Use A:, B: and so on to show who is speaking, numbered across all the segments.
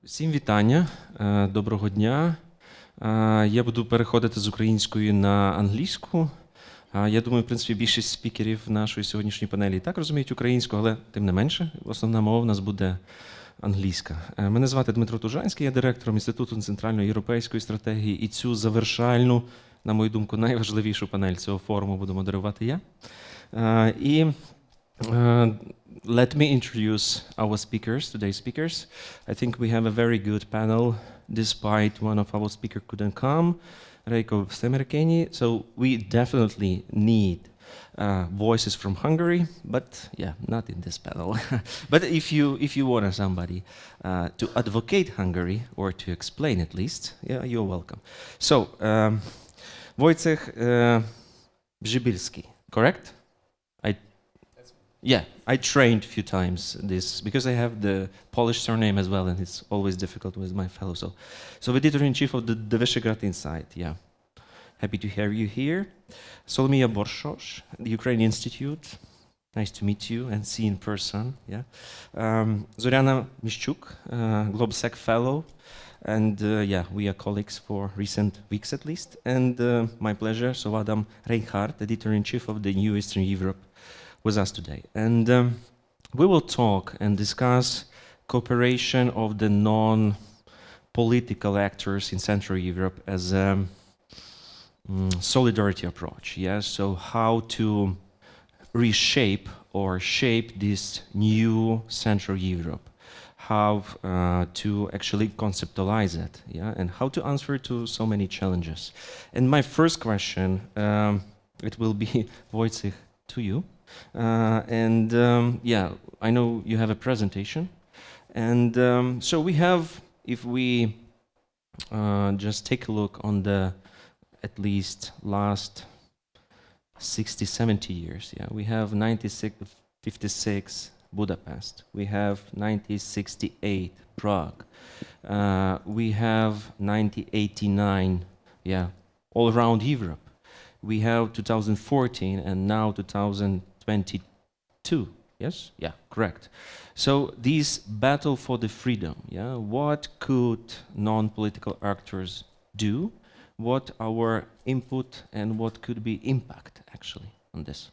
A: Всім вітання, доброго дня. Я буду переходити з української на англійську. Я думаю, в принципі, більшість спікерів нашої сьогоднішньої панелі і так розуміють українську, але тим не менше, основна мова в нас буде англійська. Мене звати Дмитро Тuzhanskyi, я директором Інституту Центральної Європейської стратегії, і цю завершальну, на мою думку, найважливішу панель цього форуму буду модерувати я. Let me introduce our speakers, today's speakers. I think we have a very good panel, despite one of our speakers couldn't come, Reichardt. So we definitely need voices from Hungary, but yeah, not in this panel. But if you want somebody to advocate Hungary, or to explain at least, yeah, you're welcome. So, Wojciech Przybylski, correct? Yeah, I trained a few times this because I have the Polish surname as well, and it's always difficult with my fellow. So editor-in-chief of the Visegrad Insight. Yeah, happy to have you here. Solomiya Borshosh, the Ukrainian Institute. Nice to meet you and see in person. Yeah, Zoriana Mishchuk, GLOBSEC fellow, and yeah, we are colleagues for recent weeks at least. And my pleasure. So Adam Reichardt, editor-in-chief of the New Eastern Europe, with us today. And we will talk and discuss cooperation of the non-political actors in Central Europe as a solidarity approach. Yes, so how to reshape or shape this new Central Europe, how to actually conceptualize it, yeah, and how to answer to so many challenges. And my first question, it will be Wojciech, to you. Yeah, I know you have a presentation, and so we have, if we just take a look on the at least last 60, 70 years, yeah, we have 1956 Budapest, we have 1968 Prague, we have 1989, yeah, all around Europe. We have 2014 and now 2022, yes? Yeah, correct. So this battle for the freedom, yeah, what could non-political actors do? What our input and what could be impact actually on this?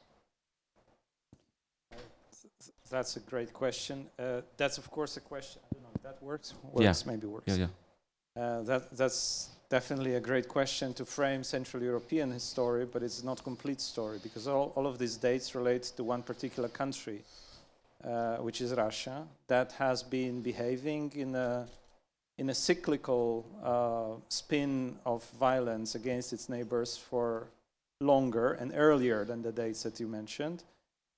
B: That's a great question. That's of course a question, I don't know if that works. Works, maybe works.
A: Yeah.
B: That's definitely a great question to frame Central European story, but it's not complete story because all of these dates relate to one particular country, which is Russia, that has been behaving in a cyclical spin of violence against its neighbors for longer and earlier than the dates that you mentioned,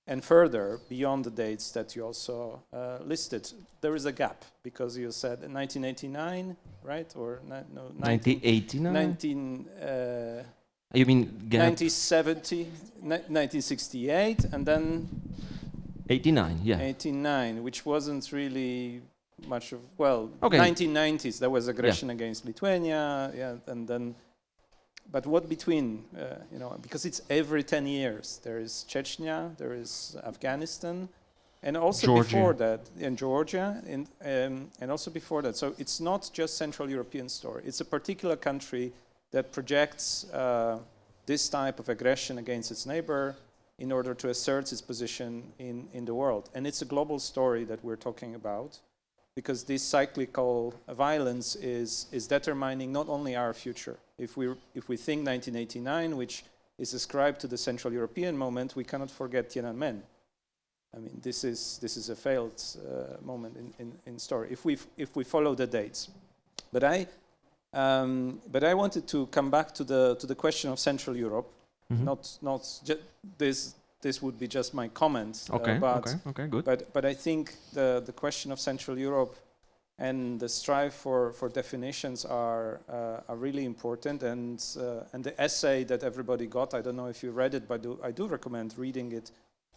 B: and further beyond the dates that you also listed. There is a gap because you said 1989, right? Or no,
A: 1989? You mean gap?
B: 1970, 1968, and then
A: 89, yeah.
B: 89, which wasn't really much of, well,
A: okay.
B: 1990s, there was aggression against Lithuania, yeah, and then, but what between, you know, because it's every 10 years. There is Chechnya, there is Afghanistan, and also
A: Georgia.
B: Before that, in Georgia, and also before that. So it's not just Central European story. It's a particular country that projects this type of aggression against its neighbor in order to assert its position in the world. And it's a global story that we're talking about, because this cyclical violence is determining not only our future. If we think 1989, which is ascribed to the Central European moment, we cannot forget Tiananmen. I mean, this is a failed moment in story. If we follow the dates, but I wanted to come back to the question of Central Europe. Mm-hmm. Not this would be just my comment.
A: Okay, good.
B: But I think the question of Central Europe and the strive for definitions are really important. And the essay that everybody got, I don't know if you read it, but I do recommend reading it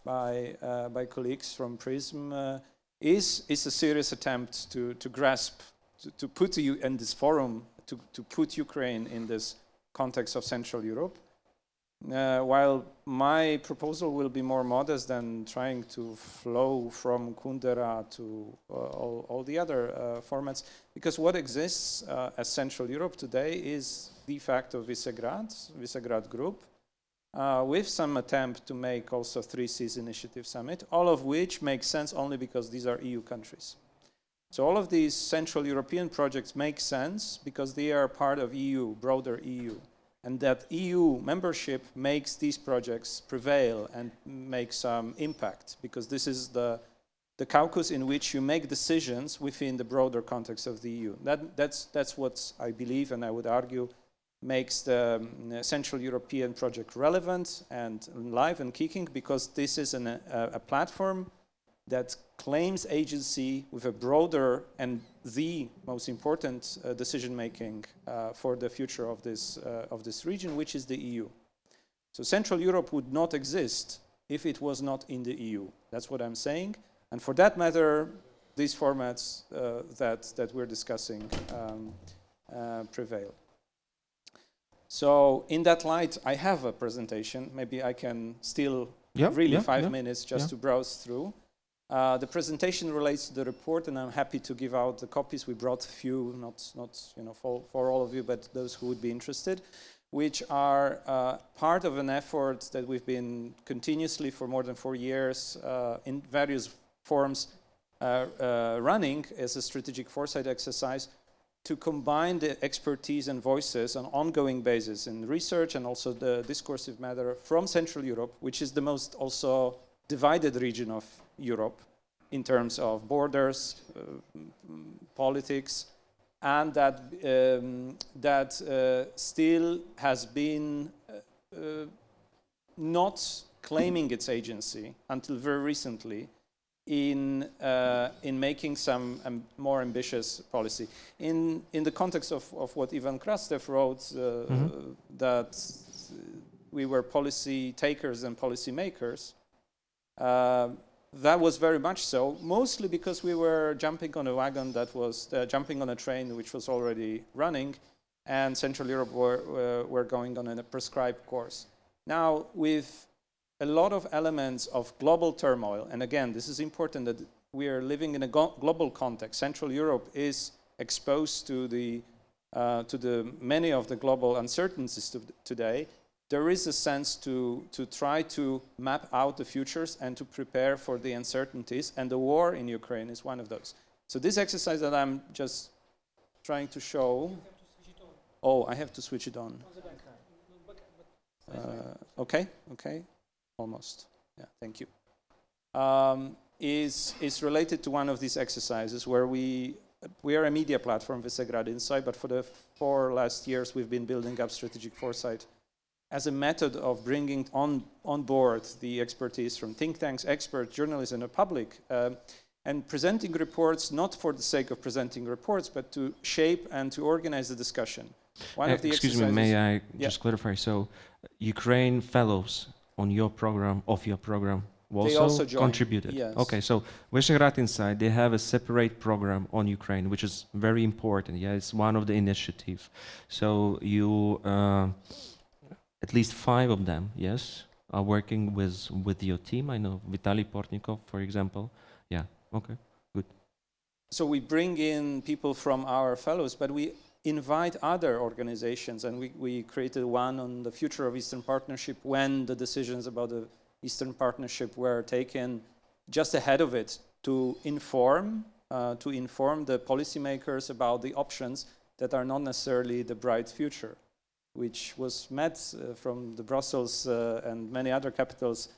B: by colleagues from PRISM, is a serious attempt to grasp, to put you in this forum, to put Ukraine in this context of Central Europe. while my proposal will be more modest than trying to flow from Kundera to all the other formats, because what exists as Central Europe today is de facto Visegrad group, with some attempt to make also 3Cs initiative summit, all of which makes sense only because these are EU countries. So all of these Central European projects make sense because they are part of EU, broader EU. And that EU membership makes these projects prevail and make some impact, because this is the caucus in which you make decisions within the broader context of the EU. That's what I believe, and I would argue, makes the Central European project relevant and live and kicking, because this is a platform that claims agency with a broader and the most important decision-making for the future of this region, which is the EU. So Central Europe would not exist if it was not in the EU. That's what I'm saying. And for that matter, these formats that we're discussing prevail. So in that light, I have a presentation. Maybe I can steal 5 minutes just to browse through. The presentation relates to the report, and I'm happy to give out the copies. We brought a few, not for all of you, but those who would be interested, which are part of an effort that we've been continuously for more than 4 years in various forms running as a strategic foresight exercise to combine the expertise and voices on an ongoing basis in research and also the discursive matter from Central Europe, which is the most also divided region of Europe in terms of borders, politics, and that still has been not claiming its agency until very recently in making some more ambitious policy. In the context of what Ivan Krastev wrote, that we were policy takers and policy makers, that was very much so, mostly because we were jumping on a wagon that was jumping on a train which was already running, and Central Europe were going on a prescribed course. Now, with a lot of elements of global turmoil, and again, this is important that we are living in a global context. Central Europe is exposed to the many of the global uncertainties today. There is a sense to try to map out the futures and to prepare for the uncertainties, and the war in Ukraine is one of those. So this exercise that I'm just trying to show... Oh, I have to switch it on. Okay. Almost. Yeah, thank you. Is related to one of these exercises where we are a media platform, Visegrad Insight, but for the 4 last years we've been building up strategic foresight as a method of bringing on board the expertise from think tanks, experts, journalists, and the public, and presenting reports not for the sake of presenting reports, but to shape and to organize the discussion.
A: Excuse me, may I just clarify? So, Ukraine fellows on your program, also contributed.
B: Yes.
A: Okay, so Visegrad Insight, they have a separate program on Ukraine, which is very important. Yeah, it's one of the initiatives. So you, at least 5 of them, yes, are working with your team. I know Vitaly Portnikov, for example. Yeah. Okay. Good.
B: So we bring in people from our fellows, but we invite other organizations, and we created one on the future of Eastern Partnership when the decisions about the Eastern Partnership were taken just ahead of it to inform the policymakers about the options that are not necessarily the bright future, which was met from the Brussels and many other capitals.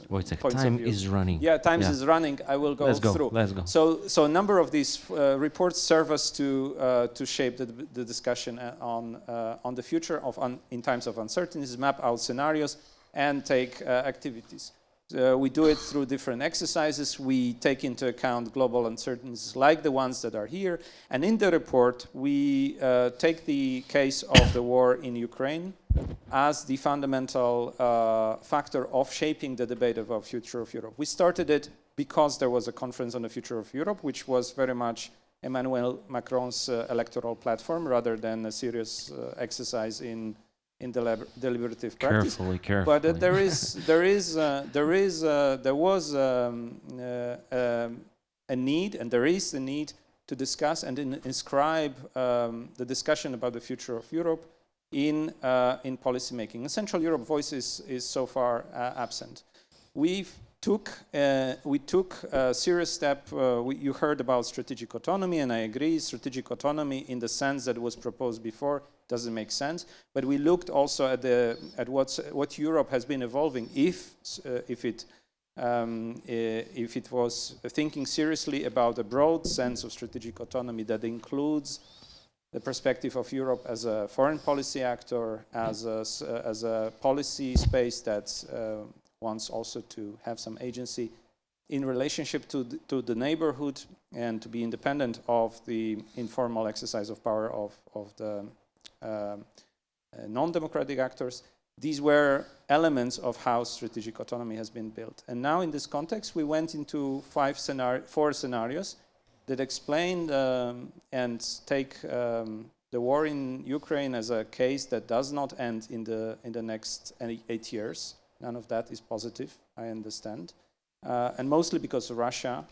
A: Wojciech, time is running.
B: Yeah, time is running. I will go through.
A: Let's go.
B: So a number of these reports serve us to shape the discussion on the future in times of uncertainties, map out scenarios, and take activities. We do it through different exercises. We take into account global uncertainties like the ones that are here. And in the report, we take the case of the war in Ukraine as the fundamental factor of shaping the debate about future of Europe. We started it because there was a conference on the future of Europe, which was very much Emmanuel Macron's electoral platform rather than a serious exercise in in deliberative practice.
A: Carefully.
B: But there was a need, and there is a need to discuss and inscribe the discussion about the future of Europe in policy making. And Central Europe voice is so far absent. We took a serious step. You heard about strategic autonomy, and I agree. Strategic autonomy, in the sense that was proposed before, doesn't make sense. But we looked also at what Europe has been evolving. If it was thinking seriously about a broad sense of strategic autonomy that includes the perspective of Europe as a foreign policy actor, as a policy space that wants also to have some agency in relationship to the neighborhood and to be independent of the informal exercise of power of the non-democratic actors. These were elements of how strategic autonomy has been built. And now in this context, we went into four scenarios that explain and take the war in Ukraine as a case that does not end in the next 8 years. None of that is positive, I understand. And mostly because of Russia.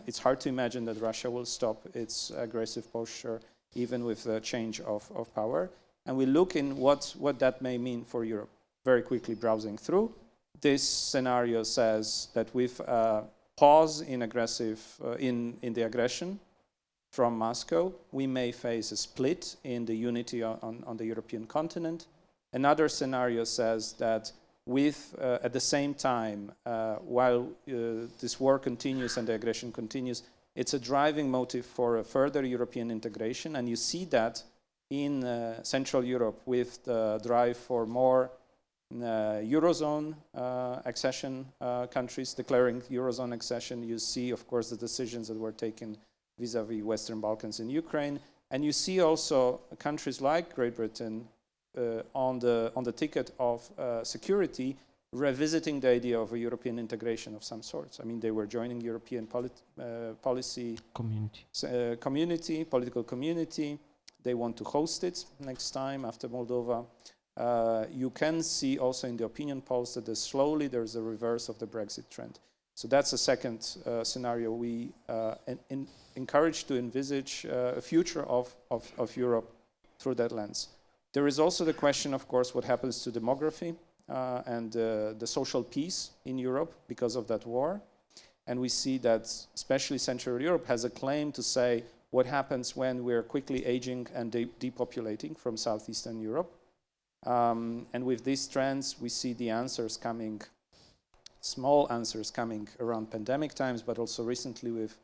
B: It's hard to imagine that Russia will stop its aggressive posture even with the change of power. And we look in what that may mean for Europe. Very quickly browsing through, this scenario says that with a pause in the aggression from Moscow, we may face a split in the unity on the European continent. Another scenario says that with at the same time, while this war continues and the aggression continues, it's a driving motive for a further European integration, and you see that in Central Europe with the drive for more Eurozone accession countries declaring Eurozone accession. You see, of course, the decisions that were taken vis-a-vis Western Balkans and Ukraine, and you see also countries like Great Britain on the ticket of security, revisiting the idea of a European integration of some sorts. I mean, they were joining European policy community, political community. They want to host it next time after Moldova. You can see also in the opinion polls that slowly there's a reverse of the Brexit trend. So that's a second scenario. We encourage to envisage a future of Europe through that lens. There is also the question, of course, what happens to demography and the social peace in Europe because of that war. And we see that especially Central Europe has a claim to say what happens when we're quickly aging and depopulating from Southeastern Europe. And with these trends, we see the answers coming, small answers coming around pandemic times, but also recently with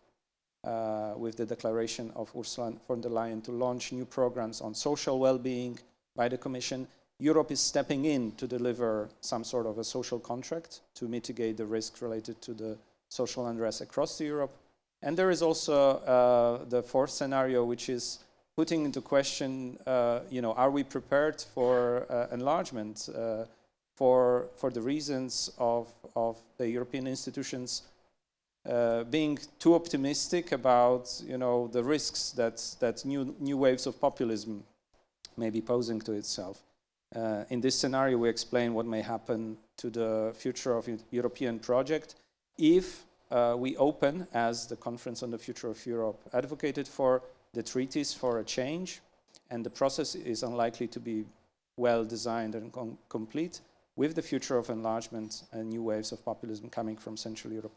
B: the declaration of Ursula von der Leyen to launch new programs on social well-being by the Commission. Europe is stepping in to deliver some sort of a social contract to mitigate the risk related to the social unrest across Europe. And there is also the fourth scenario, which is putting into question, are we prepared for enlargement for the reasons of the European institutions being too optimistic about, the risks that new waves of populism may be posing to itself. In this scenario, we explain what may happen to the future of the European project if we open, as the Conference on the Future of Europe advocated for, the treaties for a change, and the process is unlikely to be well designed and complete with the future of enlargement and new waves of populism coming from Central Europe.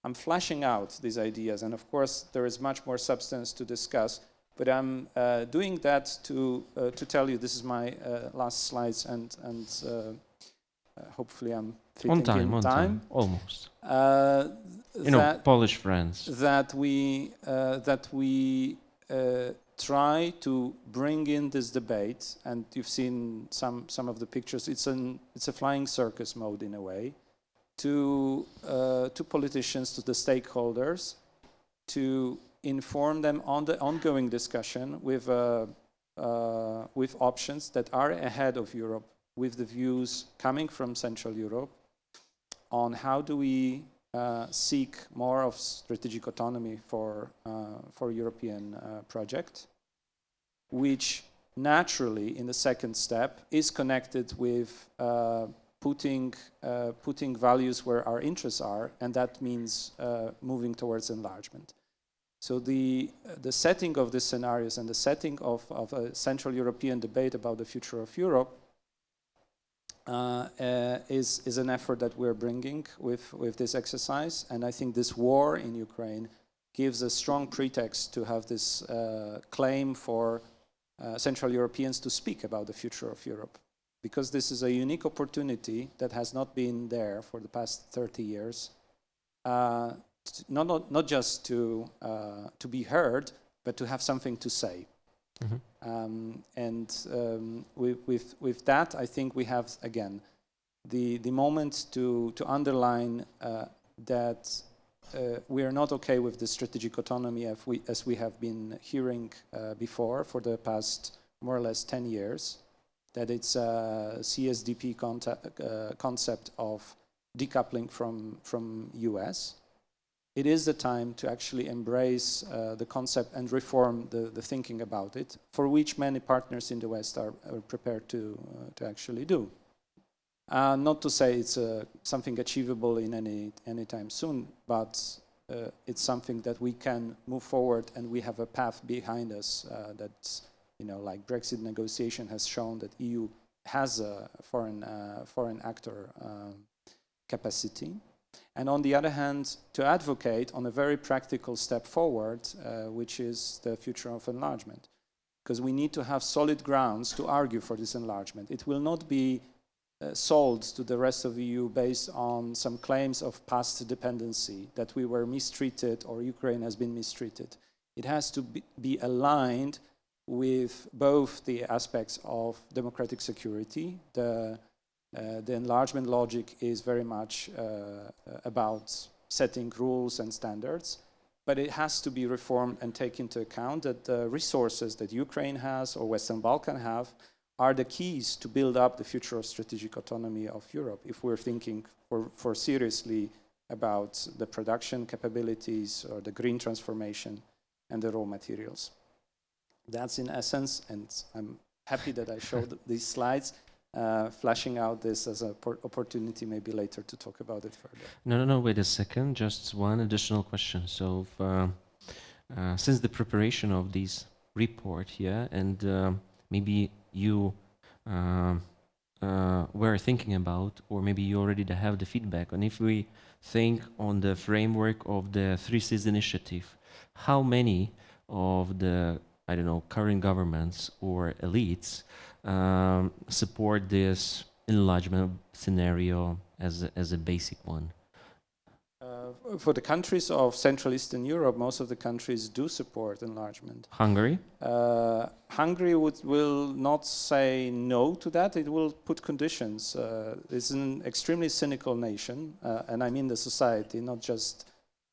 B: I'm flashing out these ideas, and of course there is much more substance to discuss, but I'm doing that to tell you, this is my last slides, and hopefully I'm fitting in time.
A: Almost. Polish friends. That
B: we try to bring in this debate, and you've seen some of the pictures. It's a flying circus mode in a way, to politicians, to the stakeholders, to inform them on the ongoing discussion with options that are ahead of Europe, with the views coming from Central Europe on how do we seek more of strategic autonomy for European project, which naturally in the second step is connected with putting values where our interests are, and that means moving towards enlargement. So the setting of these scenarios and the setting of a Central European debate about the future of Europe is an effort that we're bringing with this exercise, and I think this war in Ukraine gives a strong pretext to have this claim for Central Europeans to speak about the future of Europe, because this is a unique opportunity that has not been there for the past 30 years, not just to be heard, but to have something to say. With that, I think we have, again, the moment to underline that we are not okay with the strategic autonomy as we have been hearing before for the past more or less 10 years, that it's a CSDP concept of decoupling from US. It is the time to actually embrace the concept and reform the thinking about it, for which many partners in the West are prepared to actually do. Not to say it's something achievable in any time soon, but it's something that we can move forward, and we have a path behind us that, like Brexit negotiation has shown that EU has a foreign actor capacity. And on the other hand, to advocate on a very practical step forward, which is the future of enlargement. Because we need to have solid grounds to argue for this enlargement. It will not be sold to the rest of the EU based on some claims of past dependency, that we were mistreated or Ukraine has been mistreated. It has to be aligned with both the aspects of democratic security. The enlargement logic is very much about setting rules and standards, but it has to be reformed and take into account that the resources that Ukraine has or Western Balkan have are the keys to build up the future of strategic autonomy of Europe, if we're thinking for seriously about the production capabilities or the green transformation and the raw materials. That's in essence, and I'm happy that I showed these slides, flashing out this as an opportunity maybe later to talk about it further.
A: No, wait a second, just one additional question. So since the preparation of this report here, and maybe you were thinking about, or maybe you already have the feedback on, if we think on the framework of the Three Seas initiative, how many of the, I don't know, current governments or elites support this enlargement scenario as a basic one?
B: For the countries of Central Eastern Europe, most of the countries do support enlargement.
A: Hungary?
B: Hungary will not say no to that. It will put conditions. It's an extremely cynical nation, and I mean the society, not just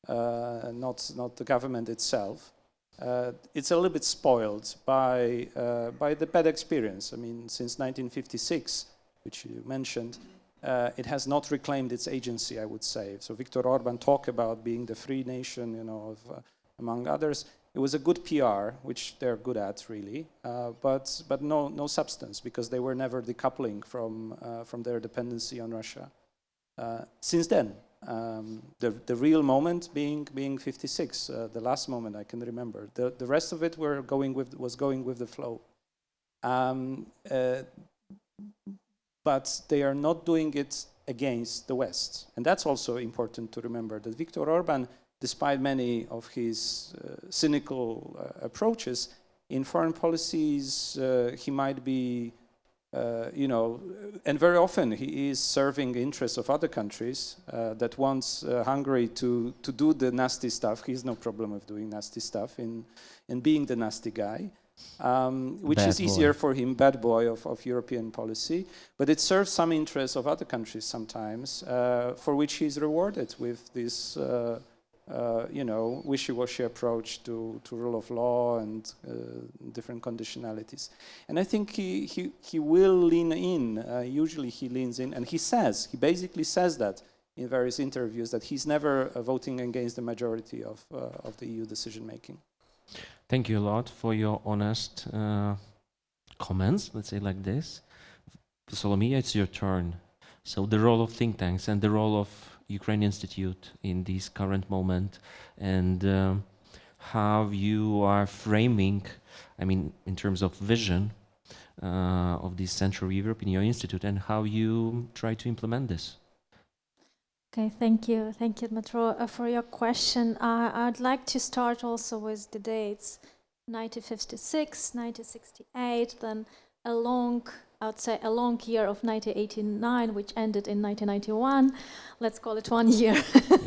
B: not the government itself. It's a little bit spoiled by the bad experience. I mean, since 1956, which you mentioned, it has not reclaimed its agency, I would say. So Viktor Orban talked about being the free nation, among others. It was a good PR, which they're good at, really, but no substance, because they were never decoupling from their dependency on Russia. Since then, the real moment being 56, the last moment I can remember. The rest of it was going with the flow. But they are not doing it against the West. And that's also important to remember, that Viktor Orban, despite many of his cynical approaches, in foreign policies, he might be, and very often he is serving the interests of other countries that wants Hungary to do the nasty stuff. He has no problem with doing nasty stuff and being the nasty guy. Which is easier for him, bad boy of European policy, but it serves some interests of other countries sometimes, for which he's rewarded with this, wishy-washy approach to rule of law and different conditionalities. And I think he will lean in. Usually he leans in, and he basically says that in various interviews, that he's never voting against the majority of the EU decision making.
A: Thank you a lot for your honest comments, let's say like this. Solomiya, it's your turn. So the role of think tanks and the role of Ukrainian Institute in this current moment, and how you are framing, I mean, in terms of vision of this Central Europe in your institute, and how you try to implement this.
C: Okay, thank you, Dmytro, for your question. I'd like to start also with the dates: 1956, 1968, then a long year of 1989, which ended in 1991. Let's call it 1 year. Yeah.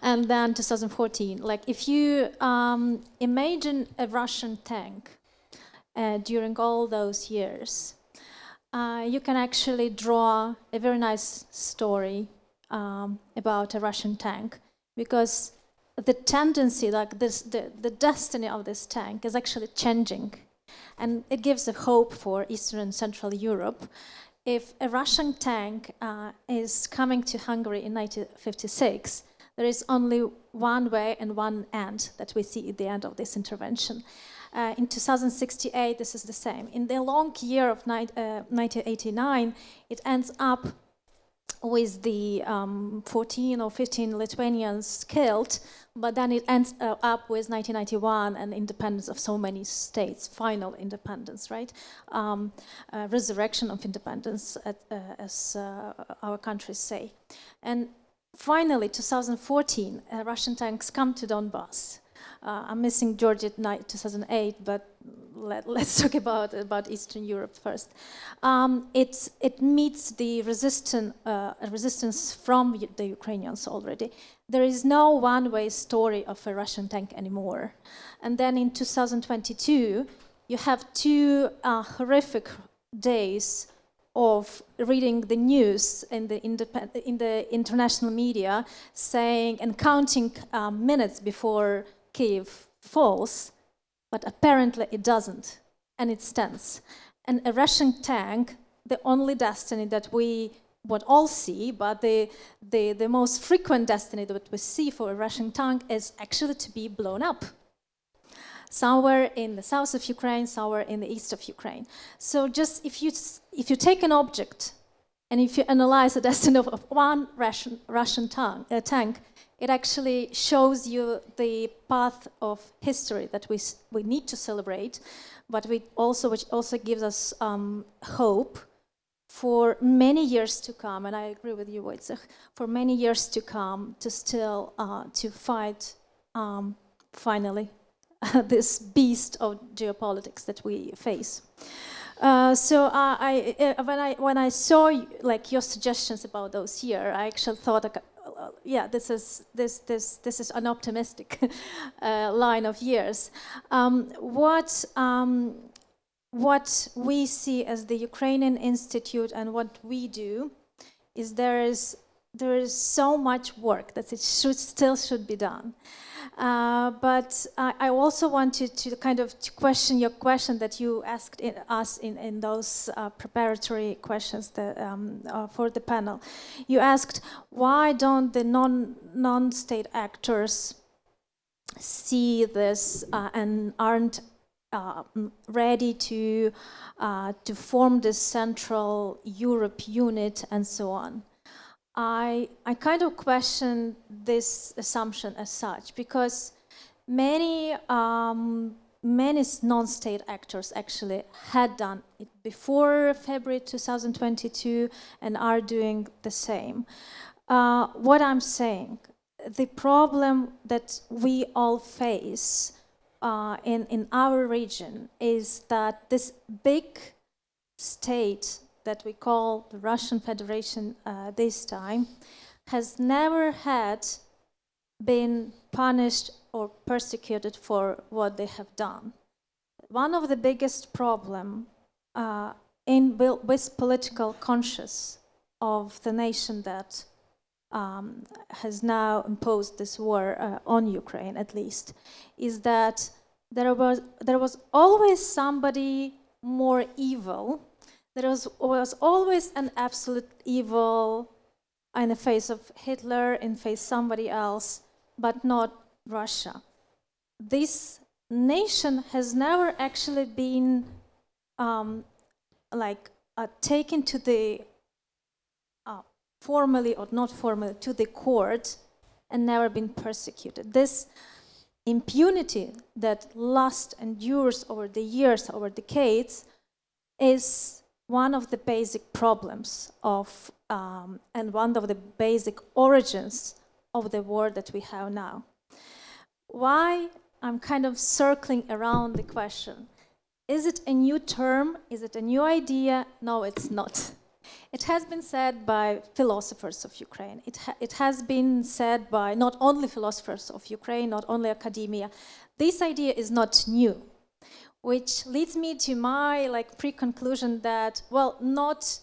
C: And then 2014. Like, if you imagine a Russian tank during all those years, you can actually draw a very nice story about a Russian tank, because the tendency, like this, the destiny of this tank is actually changing. And it gives a hope for Eastern and Central Europe. If a Russian tank is coming to Hungary in 1956, there is only one way and one end that we see at the end of this intervention. In 2068, this is the same. In the long year of 1989, it ends up with the 14 or 15 Lithuanians killed, but then it ends up with 1991 and independence of so many states, final independence, right? Resurrection of independence, as our countries say. And finally, 2014, Russian tanks come to Donbass. I'm missing Georgia 2008, but let's talk about Eastern Europe first. It meets the resistance from the Ukrainians already. There is no one-way story of a Russian tank anymore. And then in 2022, you have two horrific days of reading the news in the international media, saying and counting minutes before Kyiv falls, but apparently it doesn't, and it stands. And a Russian tank, the only destiny that we would all see, but the most frequent destiny that we see for a Russian tank is actually to be blown up. Somewhere in the south of Ukraine, somewhere in the east of Ukraine. So just if you take an object and if you analyze the destiny of one Russian tank, it actually shows you the path of history that we need to celebrate, but which also gives us hope for many years to come. And I agree with you, Wojciech, for many years to come, to still to fight finally this beast of geopolitics that we face. So when I saw like your suggestions about those here, I actually thought, yeah, this is an optimistic line of years. What we see as the Ukrainian Institute and what we do is there is so much work that it still should be done. But I also wanted to kind of question your question that you asked us in those preparatory questions that, for the panel. You asked, why don't the non-state actors see this and aren't ready to form this Central Europe unit and so on? I kind of question this assumption as such, because many non-state actors actually had done it before February 2022 and are doing the same. What I'm saying, the problem that we all face in our region is that this big state that we call the Russian Federation this time has never had been punished or persecuted for what they have done. One of the biggest problems with political conscience of the nation that has now imposed this war on Ukraine, at least, is that there was always somebody more evil. There was always an absolute evil in the face of Hitler, in the face of somebody else, but not Russia. This nation has never actually been taken to the formally or not formally to the court and never been persecuted. This impunity that lasts, endures over the years, over decades, is one of the basic problems of and one of the basic origins of the war that we have now. Why? I'm kind of circling around the question. Is it a new term? Is it a new idea? No, it's not. It has been said by philosophers of Ukraine. It has been said by not only philosophers of Ukraine, not only academia. This idea is not new, which leads me to my pre-conclusion that, well, not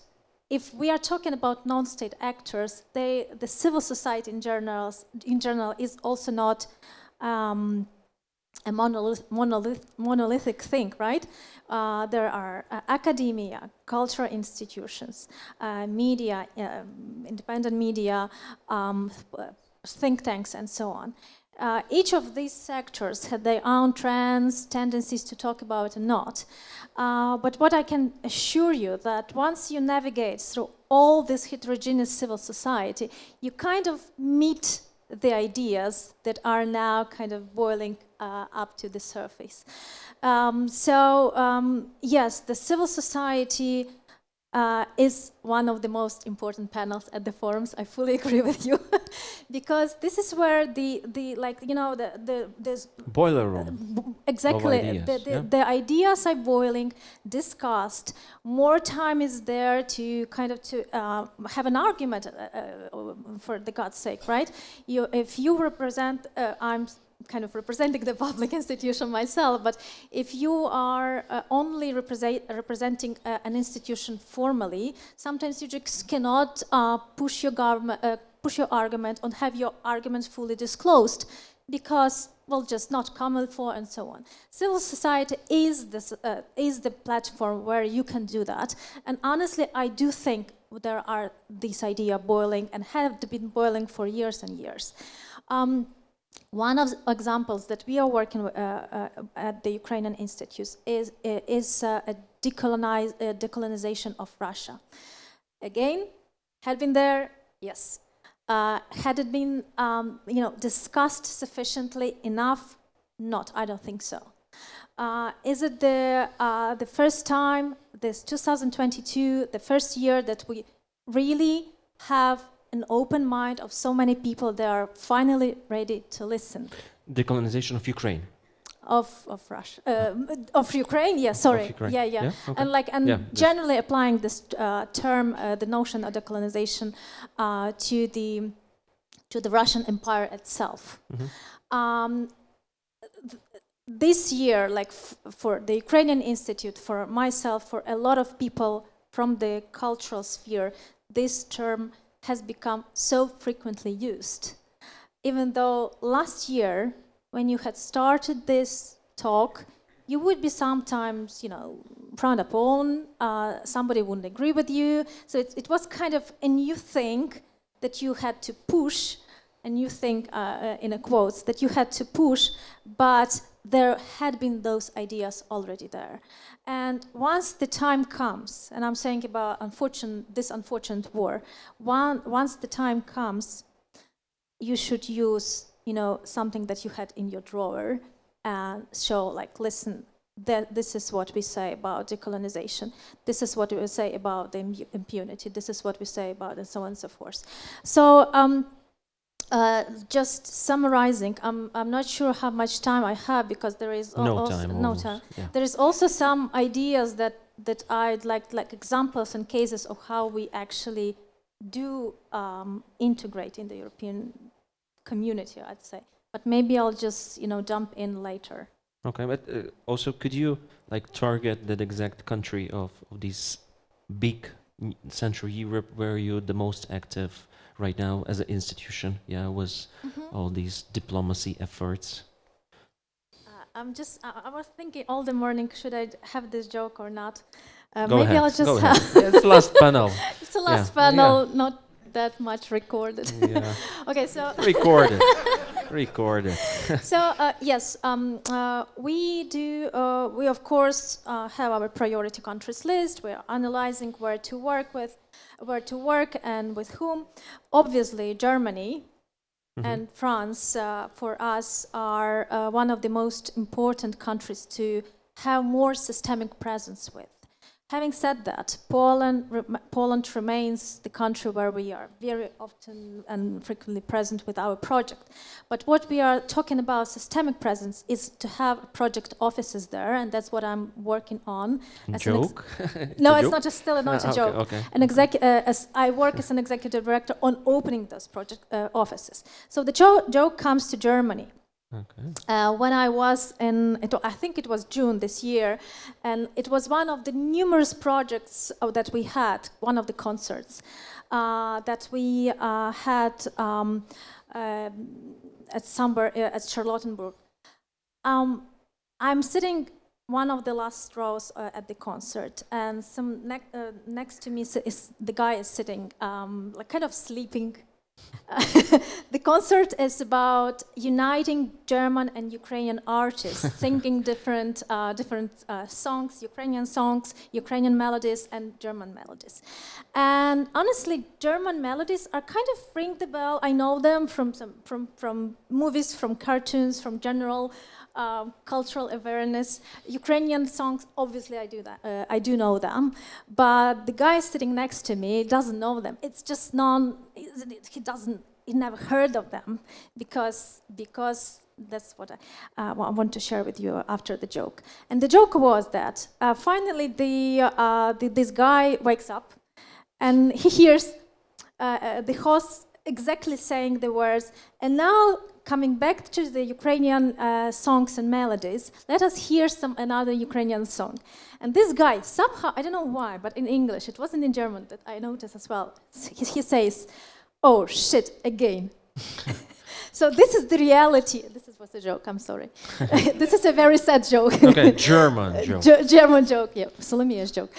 C: if we are talking about non-state actors, the civil society in general is also not a monolithic thing, right? There are academia, cultural institutions, media, independent media, think tanks, and so on. Each of these sectors had their own trends, tendencies to talk about and not. But what I can assure you that once you navigate through all this heterogeneous civil society, you kind of meet the ideas that are now kind of boiling up to the surface. Yes, the civil society is one of the most important panels at the forums. I fully agree with you, because this is where the
A: boiler room.
C: Exactly,
A: ideas,
C: the ideas are boiling, discussed. More time is there to kind of have an argument, for the God's sake, right? If you represent, I'm kind of representing the public institution myself, but if you are only representing an institution formally, sometimes you just cannot push your argument and have your arguments fully disclosed, because, well, just not common for and so on. Civil society is the platform where you can do that, and honestly, I do think there are these ideas boiling and have been boiling for years and years. One of the examples that we are working at the Ukrainian Institute is a decolonization of Russia. Again, had been there, yes. Had it been discussed sufficiently enough? Not, I don't think so. Is it the first time, this 2022, the first year that we really have an open mind of so many people that are finally ready to listen?
A: Decolonization of Ukraine.
C: Of Russia, of Ukraine, yeah, sorry,
A: Ukraine.
C: Yeah.
A: Okay.
C: And generally applying this term, the notion of decolonization, to the Russian Empire itself.
A: Mm-hmm.
C: This year, for the Ukrainian Institute, for myself, for a lot of people from the cultural sphere, this term has become so frequently used. Even though last year, when you had started this talk, you would be sometimes, frowned upon, somebody wouldn't agree with you. So it was kind of a new thing that you had to push, a new thing, in a quotes, that you had to push, but there had been those ideas already there. And once the time comes, and I'm saying about this unfortunate war, once the time comes, you should use, something that you had in your drawer and show, listen, this is what we say about decolonization. This is what we say about the impunity. This is what we say about, and so on and so forth. So, just summarizing, I'm not sure how much time I have, because there is no time. Yeah. There is also some ideas that I'd like examples and cases of how we actually do integrate in the European community, I'd say. But maybe I'll just jump in later.
A: Okay, but also could you target that exact country of this big Central Europe where you're the most active right now as an institution, with all these diplomacy efforts?
C: I was thinking all the morning, should I have this joke or not?
A: Go
C: maybe
A: ahead.
C: I'll just
A: It's the last panel.
C: It's the last panel, not that much recorded.
A: Yeah.
C: Okay, so...
A: Recorded.
C: So yes, we do. We of course have our priority countries list. We are analyzing where to work and with whom. Obviously, Germany and France for us are one of the most important countries to have more systemic presence with. Having said that, Poland remains the country where we are very often and frequently present with our project. But what we are talking about systemic presence is to have project offices there, and that's what I'm working on.
A: Joke?
C: No, it's not just still not a joke.
A: Okay.
C: As I work as an executive director on opening those project offices. So the joke comes to Germany. Okay. When I was I think it was June this year, and it was one of the numerous projects that we had, one of the concerts that we had at Charlottenburg. I'm sitting one of the last rows at the concert, and next to me the guy is sitting like kind of sleeping. The concert is about uniting German and Ukrainian artists singing different songs, Ukrainian melodies, and German melodies. And honestly, German melodies are kind of ring the bell. I know them from movies, from cartoons, from general cultural awareness. Ukrainian songs, obviously, I do know them, but the guy sitting next to me doesn't know them. It's just he never heard of them because that's what I want to share with you after the joke. And the joke was that finally this guy wakes up and he hears the host exactly saying the words, and now coming back to the Ukrainian songs and melodies, let us hear another Ukrainian song. And this guy, somehow, I don't know why, but in English, it wasn't in German, that I noticed as well, he says, "Oh shit, again." So this is the reality. This was a joke, I'm sorry. This is a very sad joke.
A: Okay, German joke.
C: German joke, yeah, Solomiya's joke.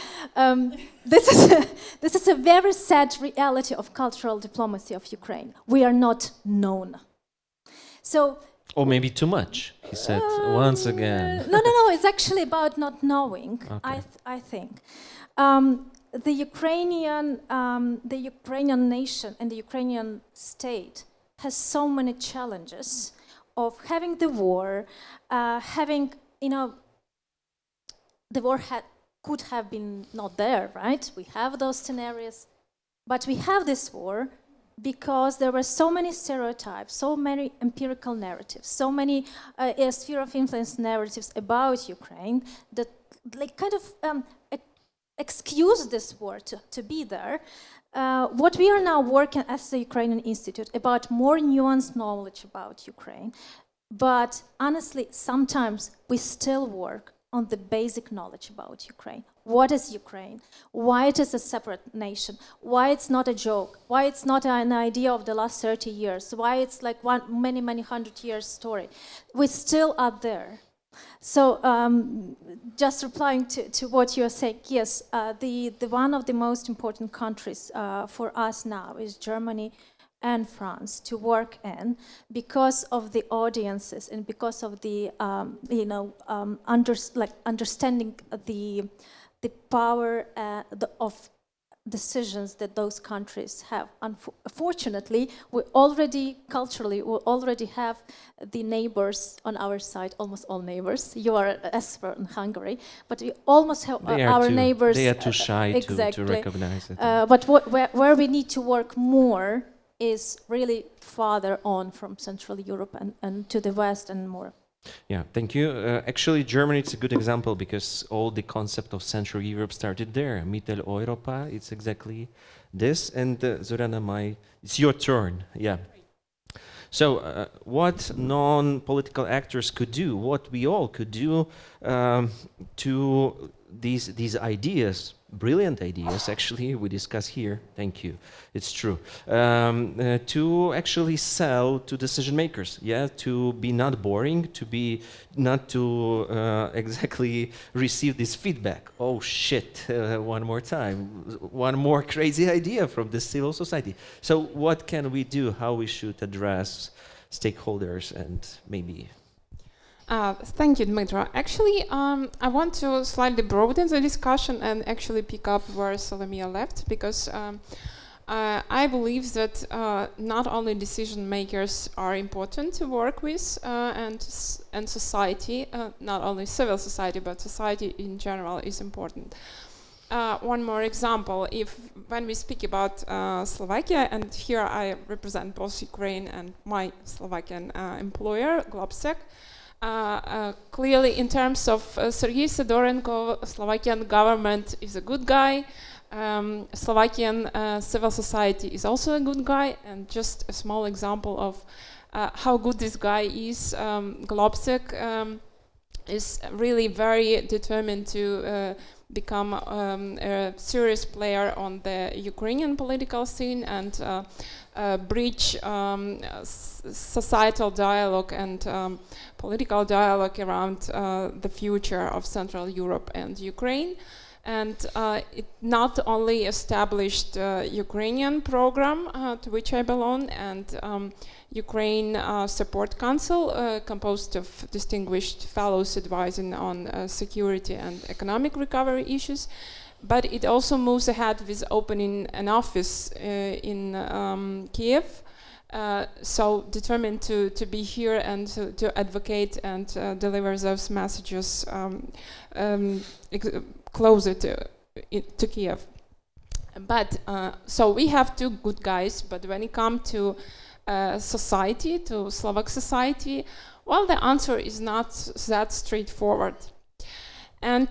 C: This is a very sad reality of cultural diplomacy of Ukraine. We are not known. So,
A: or maybe too much, he said once again.
C: No, it's actually about not knowing, okay. I think. The Ukrainian nation and the Ukrainian state has so many challenges of having the war, the war could have been not there, right? We have those scenarios, but we have this war because there were so many stereotypes, so many empirical narratives, so many sphere of influence narratives about Ukraine that like kind of excuse this war to be there. What we are now working as the Ukrainian Institute about more nuanced knowledge about Ukraine, but honestly, sometimes we still work on the basic knowledge about Ukraine. What is Ukraine? Why it is a separate nation? Why it's not a joke? Why it's not an idea of the last 30 years? Why it's like many 100 years story? We still are there. So just replying to what you are saying, yes, the one of the most important countries for us now is Germany and France to work in because of the audiences and because of the understanding the power of decisions that those countries have. Unfortunately, we already have the neighbors on our side, almost all neighbors. You are an expert in Hungary, but we almost have our neighbors.
A: They are too shy
C: exactly.
A: to recognize it.
C: But where we need to work more is really farther on from Central Europe and to the West and more.
A: Yeah, thank you. Actually, Germany is a good example because all the concept of Central Europe started there. Mitteleuropa, it's exactly this. And Zoriana, it's your turn. Yeah. So what non-political actors could do, what we all could do to these ideas, brilliant ideas actually, we discuss here, thank you, it's true, to actually sell to decision makers, yeah, to be not boring, to be not to exactly receive this feedback, oh shit, one more time, one more crazy idea from the civil society. So what can we do, how we should address stakeholders and maybe.
D: Thank you, Dmytro. Actually, I want to slightly broaden the discussion and actually pick up where Solomiya left, because I believe that not only decision makers are important to work with, and society, not only civil society, but society in general is important. One more example, when we speak about Slovakia, and here I represent both Ukraine and my Slovakian employer, GLOBSEC, clearly in terms of Sergei Sidorenko, Slovakian government is a good guy, Slovakian civil society is also a good guy, and just a small example of how good this guy is, GLOBSEC is really very determined to become a serious player on the Ukrainian political scene and bridge societal dialogue and political dialogue around the future of Central Europe and Ukraine. And it not only established Ukrainian program to which I belong, and Ukraine Support Council composed of distinguished fellows advising on security and economic recovery issues, but it also moves ahead with opening an office in Kiev, so determined to be here and to advocate and deliver those messages closer to Kiev. But so we have two good guys, but when it comes to society, to Slovak society, well, the answer is not that straightforward. And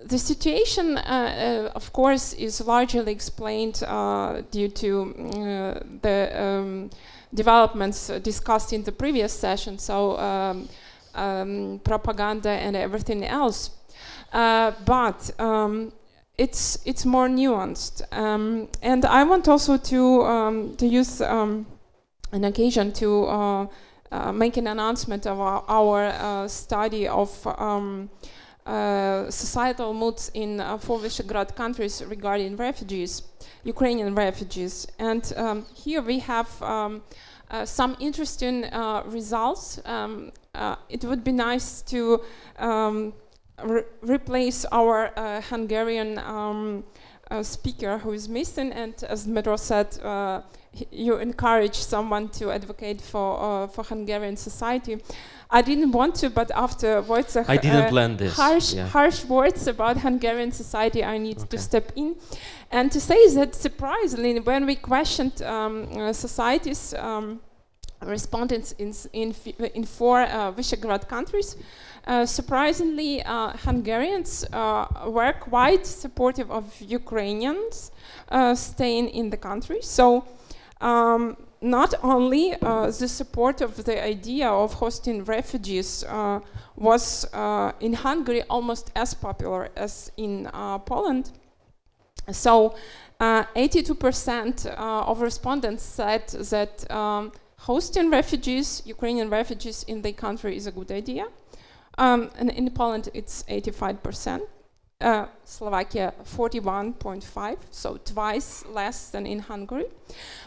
D: the situation, of course, is largely explained due to the developments discussed in the previous session, so propaganda and everything else. But it's more nuanced, and I want also to use an occasion to make an announcement of our study of societal moods in 4 Visegrad countries regarding refugees, Ukrainian refugees, and here we have some interesting results. It would be nice to replace our Hungarian speaker who is missing, and as Dmytro said, you encourage someone to advocate for Hungarian society. I didn't want to, but after Wojciech
A: I didn't plan this.
D: Harsh words about Hungarian society, I need to step in and to say that surprisingly, when we questioned societies, respondents in 4 Visegrad countries, surprisingly, Hungarians were quite supportive of Ukrainians staying in the country. So not only the support of the idea of hosting refugees was in Hungary almost as popular as in Poland. So 82% of respondents said that hosting refugees, Ukrainian refugees in the country is a good idea. And in Poland it's 85%, Slovakia 41.5%, so twice less than in Hungary.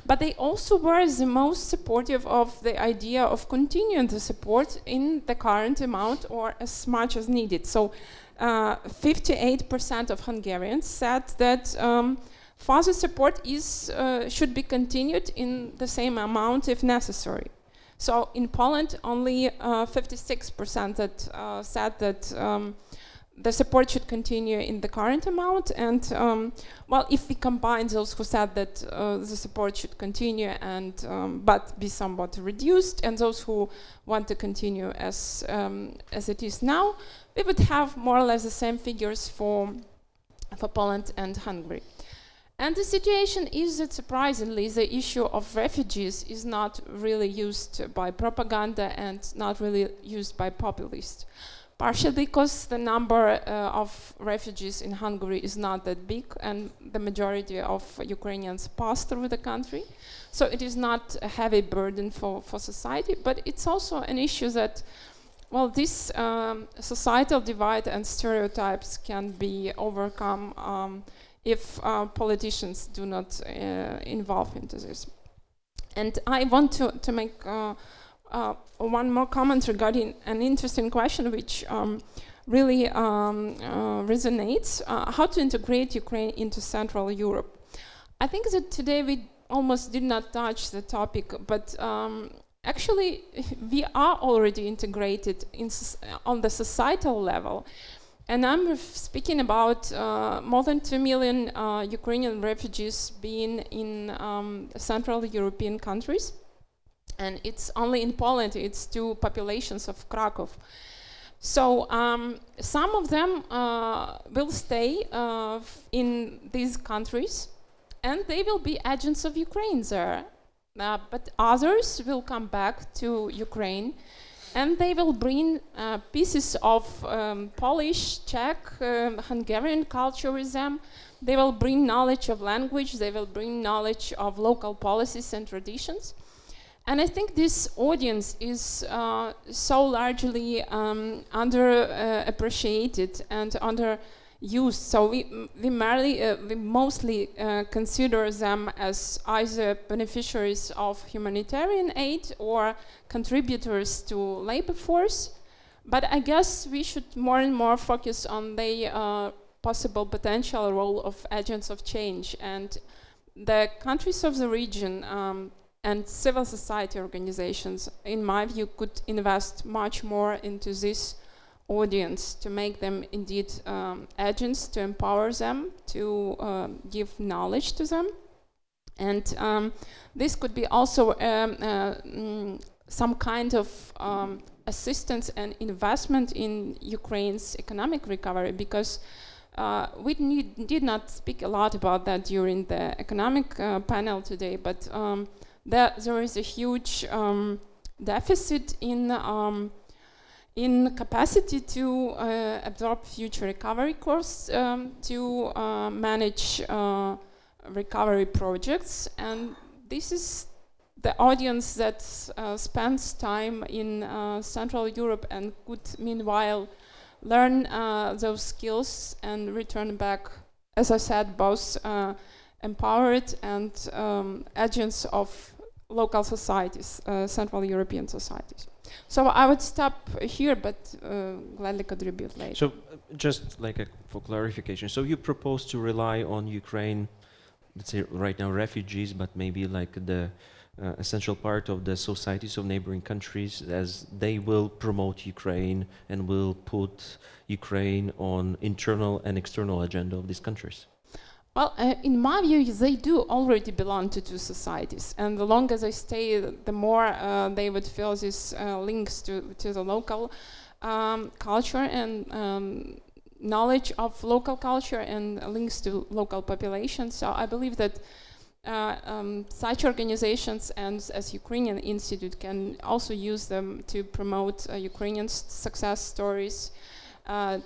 D: But they also were the most supportive of the idea of continuing the support in the current amount or as much as needed. So 58% of Hungarians said that further support should be continued in the same amount if necessary. So in Poland, only 56% that said that the support should continue in the current amount, and well, if we combine those who said that the support should continue and but be somewhat reduced, and those who want to continue as it is now, we would have more or less the same figures for Poland and Hungary. And the situation is that surprisingly the issue of refugees is not really used by propaganda and not really used by populists. Partially because the number of refugees in Hungary is not that big, and the majority of Ukrainians pass through the country. So it is not a heavy burden for society, but it's also an issue that, well, this societal divide and stereotypes can be overcome if politicians do not involve into this. And I want to make one more comment regarding an interesting question which really resonates, how to integrate Ukraine into Central Europe. I think that today we almost did not touch the topic, but actually we are already integrated on the societal level. And I'm speaking about more than 2 million Ukrainian refugees being in Central European countries. And it's only in Poland, it's 2 populations of Krakow. So some of them will stay in these countries, and they will be agents of Ukraine there. But others will come back to Ukraine, and they will bring pieces of Polish, Czech, Hungarian culture with them. They will bring knowledge of language, they will bring knowledge of local policies and traditions. And I think this audience is so largely underappreciated and underused. So we mostly consider them as either beneficiaries of humanitarian aid or contributors to labor force. But I guess we should more and more focus on the possible potential role of agents of change. And the countries of the region and civil society organizations, in my view, could invest much more into this audience to make them indeed agents, to empower them, to give knowledge to them. And this could be also some kind of assistance and investment in Ukraine's economic recovery, because we did not speak a lot about that during the economic panel today, but there is a huge deficit in capacity to absorb future recovery costs, to manage recovery projects, and this is the audience that spends time in Central Europe and could meanwhile learn those skills and return back, as I said, both empowered and agents of local societies, Central European societies. So I would stop here, but gladly contribute later.
A: So just like for clarification, so you propose to rely on Ukraine, let's say right now refugees, but maybe like the essential part of the societies of neighboring countries, as they will promote Ukraine and will put Ukraine on internal and external agenda of these countries?
D: Well, in my view, they do already belong to 2 societies, and the longer they stay, the more they would feel these links to the local culture and knowledge of local culture and links to local populations. So I believe that such organizations and as Ukrainian Institute can also use them to promote Ukrainian success stories,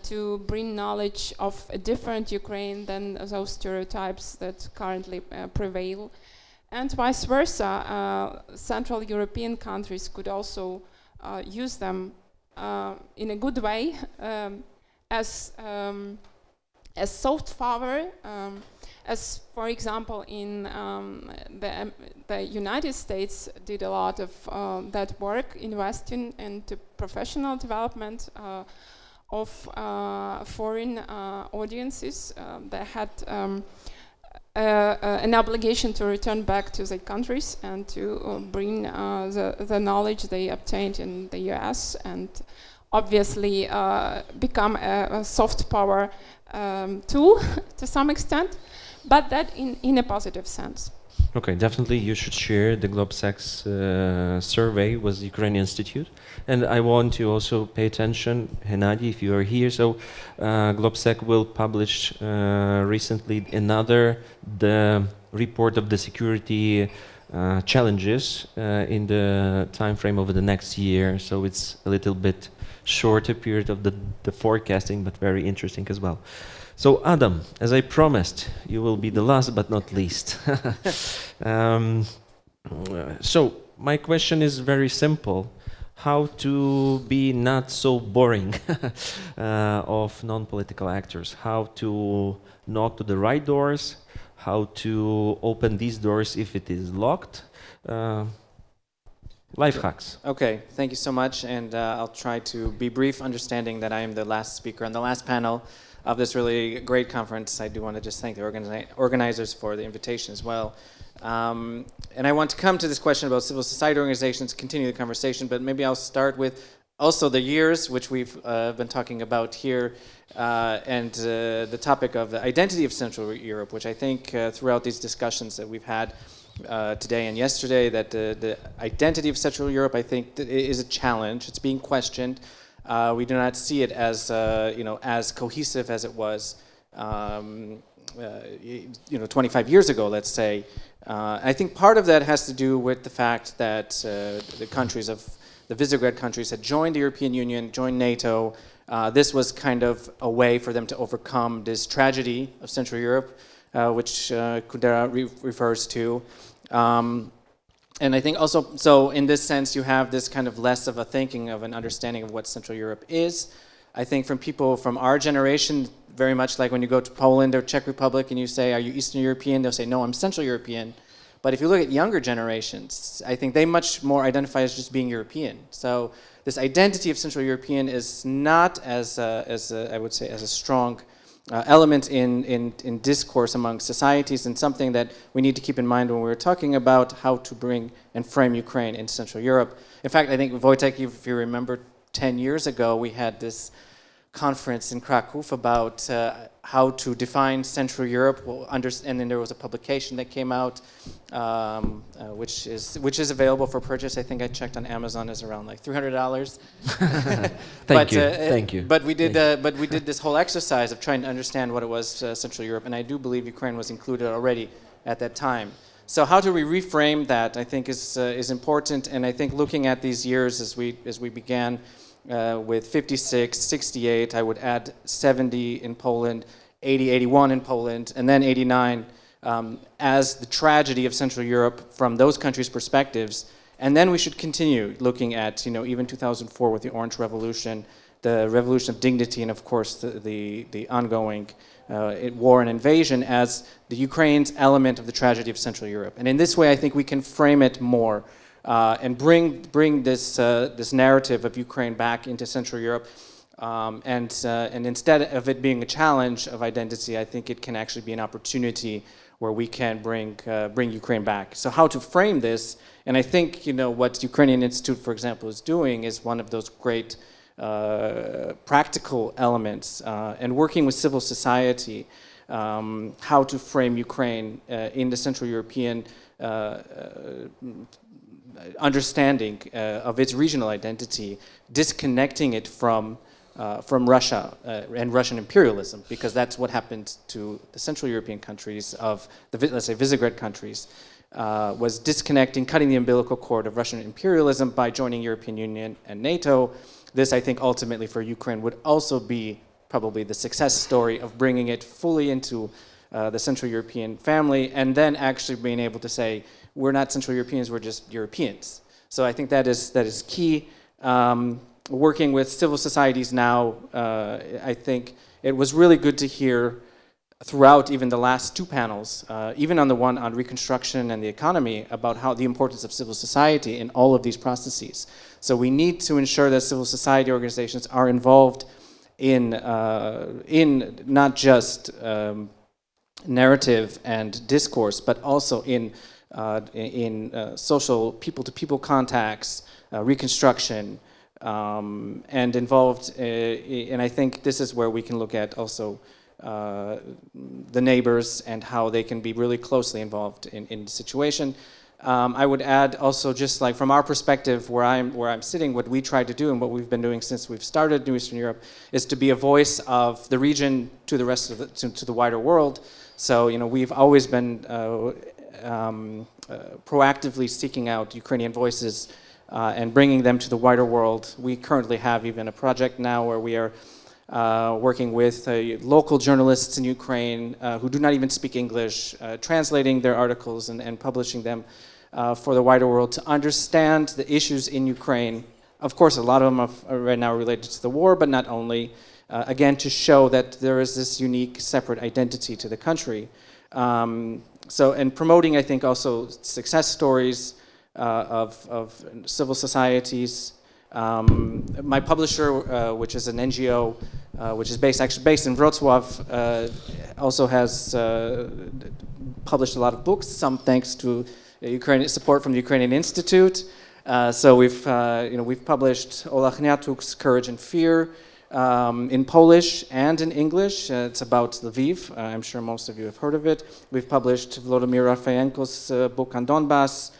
D: to bring knowledge of a different Ukraine than those stereotypes that currently prevail. And vice versa, Central European countries could also use them in a good way as soft power, as for example in the United States did a lot of that work, investing into professional development of foreign audiences that had an obligation to return back to their countries and to bring the knowledge they obtained in the US and obviously become a soft power tool to some extent, but that in a positive sense.
A: Okay, definitely you should share the GLOBSEC's survey with the Ukrainian Institute. And I want to also pay attention, Hennady, if you are here. So GLOBSEC will publish recently the report of the security challenges in the time frame over the next year. So it's a little bit shorter period of the forecasting, but very interesting as well. So Adam, as I promised, you will be the last but not least. So my question is very simple. How to be not so boring of non-political actors? How to knock to the right doors? how to open these doors if it is locked. Life hacks.
E: Okay, thank you so much, and I'll try to be brief, understanding that I am the last speaker on the last panel of this really great conference. I do want to just thank the organizers for the invitation as well. And I want to come to this question about civil society organizations, continue the conversation, but maybe I'll start with also the years, which we've been talking about here, and the topic of the identity of Central Europe, which I think throughout these discussions that we've had today and yesterday, that the identity of Central Europe, I think, is a challenge. It's being questioned. We do not see it as as cohesive as it was 25 years ago, let's say. I think part of that has to do with the fact that the countries of the Visegrad countries had joined the European Union, joined NATO. This was kind of a way for them to overcome this tragedy of Central Europe, which Kundera refers to. And I think also, so in this sense, you have this kind of less of a thinking of an understanding of what Central Europe is. I think from people from our generation, very much like when you go to Poland or Czech Republic and you say, are you Eastern European? They'll say, no, I'm Central European. But if you look at younger generations, I think they much more identify as just being European. So this identity of Central European is not as I would say, as a strong element in discourse among societies, and something that we need to keep in mind when we're talking about how to bring and frame Ukraine in Central Europe. In fact, I think, Wojciech, if you remember, 10 years ago, we had this conference in Krakow about how to define Central Europe, and then there was a publication that came out, which is available for purchase. I think I checked on Amazon, is around like $300.
A: Thank you.
E: But we did this whole exercise of trying to understand what it was Central Europe, and I do believe Ukraine was included already at that time. So how do we reframe that? I think is important, and I think looking at these years as we began. With 56, 68, I would add 70 in Poland, 80, 81 in Poland, and then 89 as the tragedy of Central Europe from those countries' perspectives. And then we should continue looking at, even 2004 with the Orange Revolution, the Revolution of Dignity, and of course the ongoing war and invasion as the Ukraine's element of the tragedy of Central Europe. And in this way, I think we can frame it more. And bring this narrative of Ukraine back into Central Europe, and instead of it being a challenge of identity, I think it can actually be an opportunity where we can bring Ukraine back. So how to frame this? And I think what Ukrainian Institute, for example, is doing is one of those great practical elements, and working with civil society, how to frame Ukraine in the Central European understanding of its regional identity, disconnecting it from Russia and Russian imperialism, because that's what happened to the Central European countries of the, let's say, Visegrad countries, was disconnecting, cutting the umbilical cord of Russian imperialism by joining European Union and NATO. This, I think, ultimately for Ukraine would also be probably the success story of bringing it fully into the Central European family, and then actually being able to say, we're not Central Europeans, we're just Europeans. So I think that is key. Working with civil societies now, I think it was really good to hear throughout even the last two panels, even on the one on reconstruction and the economy, about how the importance of civil society in all of these processes. So we need to ensure that civil society organizations are involved in not just narrative and discourse, but also in social people-to-people contacts, reconstruction, and involved. And I think this is where we can look at also the neighbors and how they can be really closely involved in the situation. I would add also, just like from our perspective, where I'm sitting, what we try to do and what we've been doing since we've started New Eastern Europe is to be a voice of the region to the rest of to the wider world. So we've always been proactively seeking out Ukrainian voices and bringing them to the wider world. We currently have even a project now where we are working with local journalists in Ukraine who do not even speak English, translating their articles and publishing them for the wider world to understand the issues in Ukraine. Of course, a lot of them are right now related to the war, but not only. Again, to show that there is this unique, separate identity to the country. And promoting, I think, also success stories of civil societies. My publisher, which is an NGO, which is actually based in Wrocław, also has published a lot of books. Some thanks to Ukrainian support from the Ukrainian Institute. So we've published Ola Chniatuk's Courage and Fear in Polish and in English. It's about Lviv. I'm sure most of you have heard of it. We've published Volodymyr Rafayenko's book on Donbass.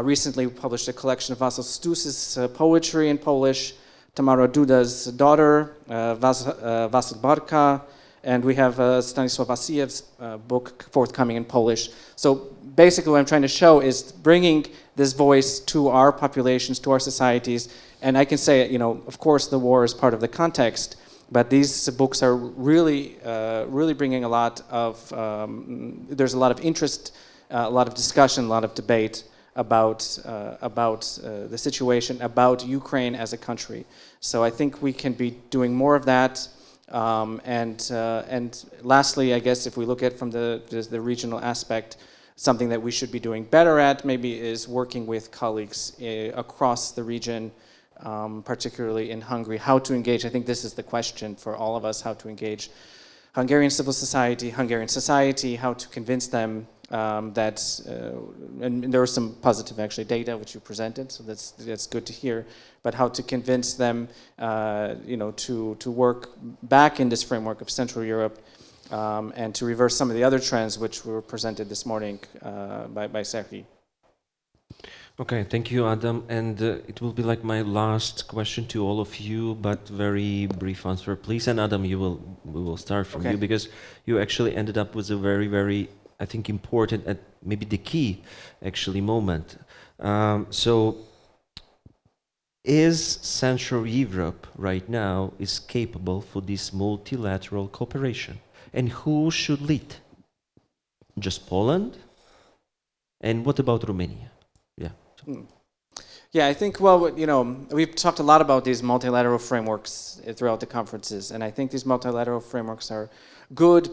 E: Recently, we published a collection of Vasyl Stus's poetry in Polish, Tamara Duda's daughter, Wasyl Barka, and we have Stanisław Asiev's book forthcoming in Polish. So basically what I'm trying to show is bringing this voice to our populations, to our societies, and I can say, of course the war is part of the context, but these books are really, really bringing a lot of, there's a lot of interest, a lot of discussion, a lot of debate about the situation, about Ukraine as a country. So I think we can be doing more of that. And lastly, I guess if we look at from the regional aspect, something that we should be doing better at maybe is working with colleagues across the region, particularly in Hungary, how to engage. I think this is the question for all of us, how to engage Hungarian civil society, Hungarian society, how to convince them that, and there was some positive actually data which you presented, so that's good to hear, but how to convince them, to work back in this framework of Central Europe, and to reverse some of the other trends which were presented this morning by Serhii.
A: Okay, thank you, Adam. And it will be like my last question to all of you, but very brief answer, please. And Adam, we will start from you, because you actually ended up with a very, very, I think, important and maybe the key, actually, moment. So, is Central Europe right now is capable for this multilateral cooperation? And who should lead? Just Poland? And what about Romania? Yeah.
E: Yeah, I think, well, we've talked a lot about these multilateral frameworks throughout the conferences, and I think these multilateral frameworks are good.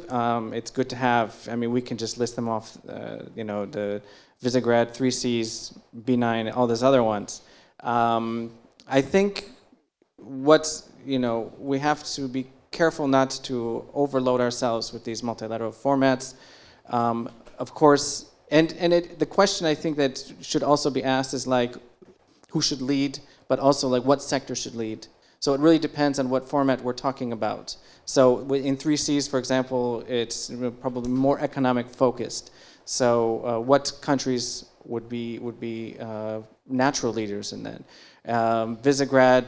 E: It's good to have. I mean, we can just list them off, the Visegrad, 3Cs, B9, all those other ones. I think we have to be careful not to overload ourselves with these multilateral formats. Of course, the question I think that should also be asked is like, who should lead, but also like what sector should lead. So it really depends on what format we're talking about. So in 3Cs, for example, it's probably more economic focused. So what countries would be natural leaders in that? Visegrad,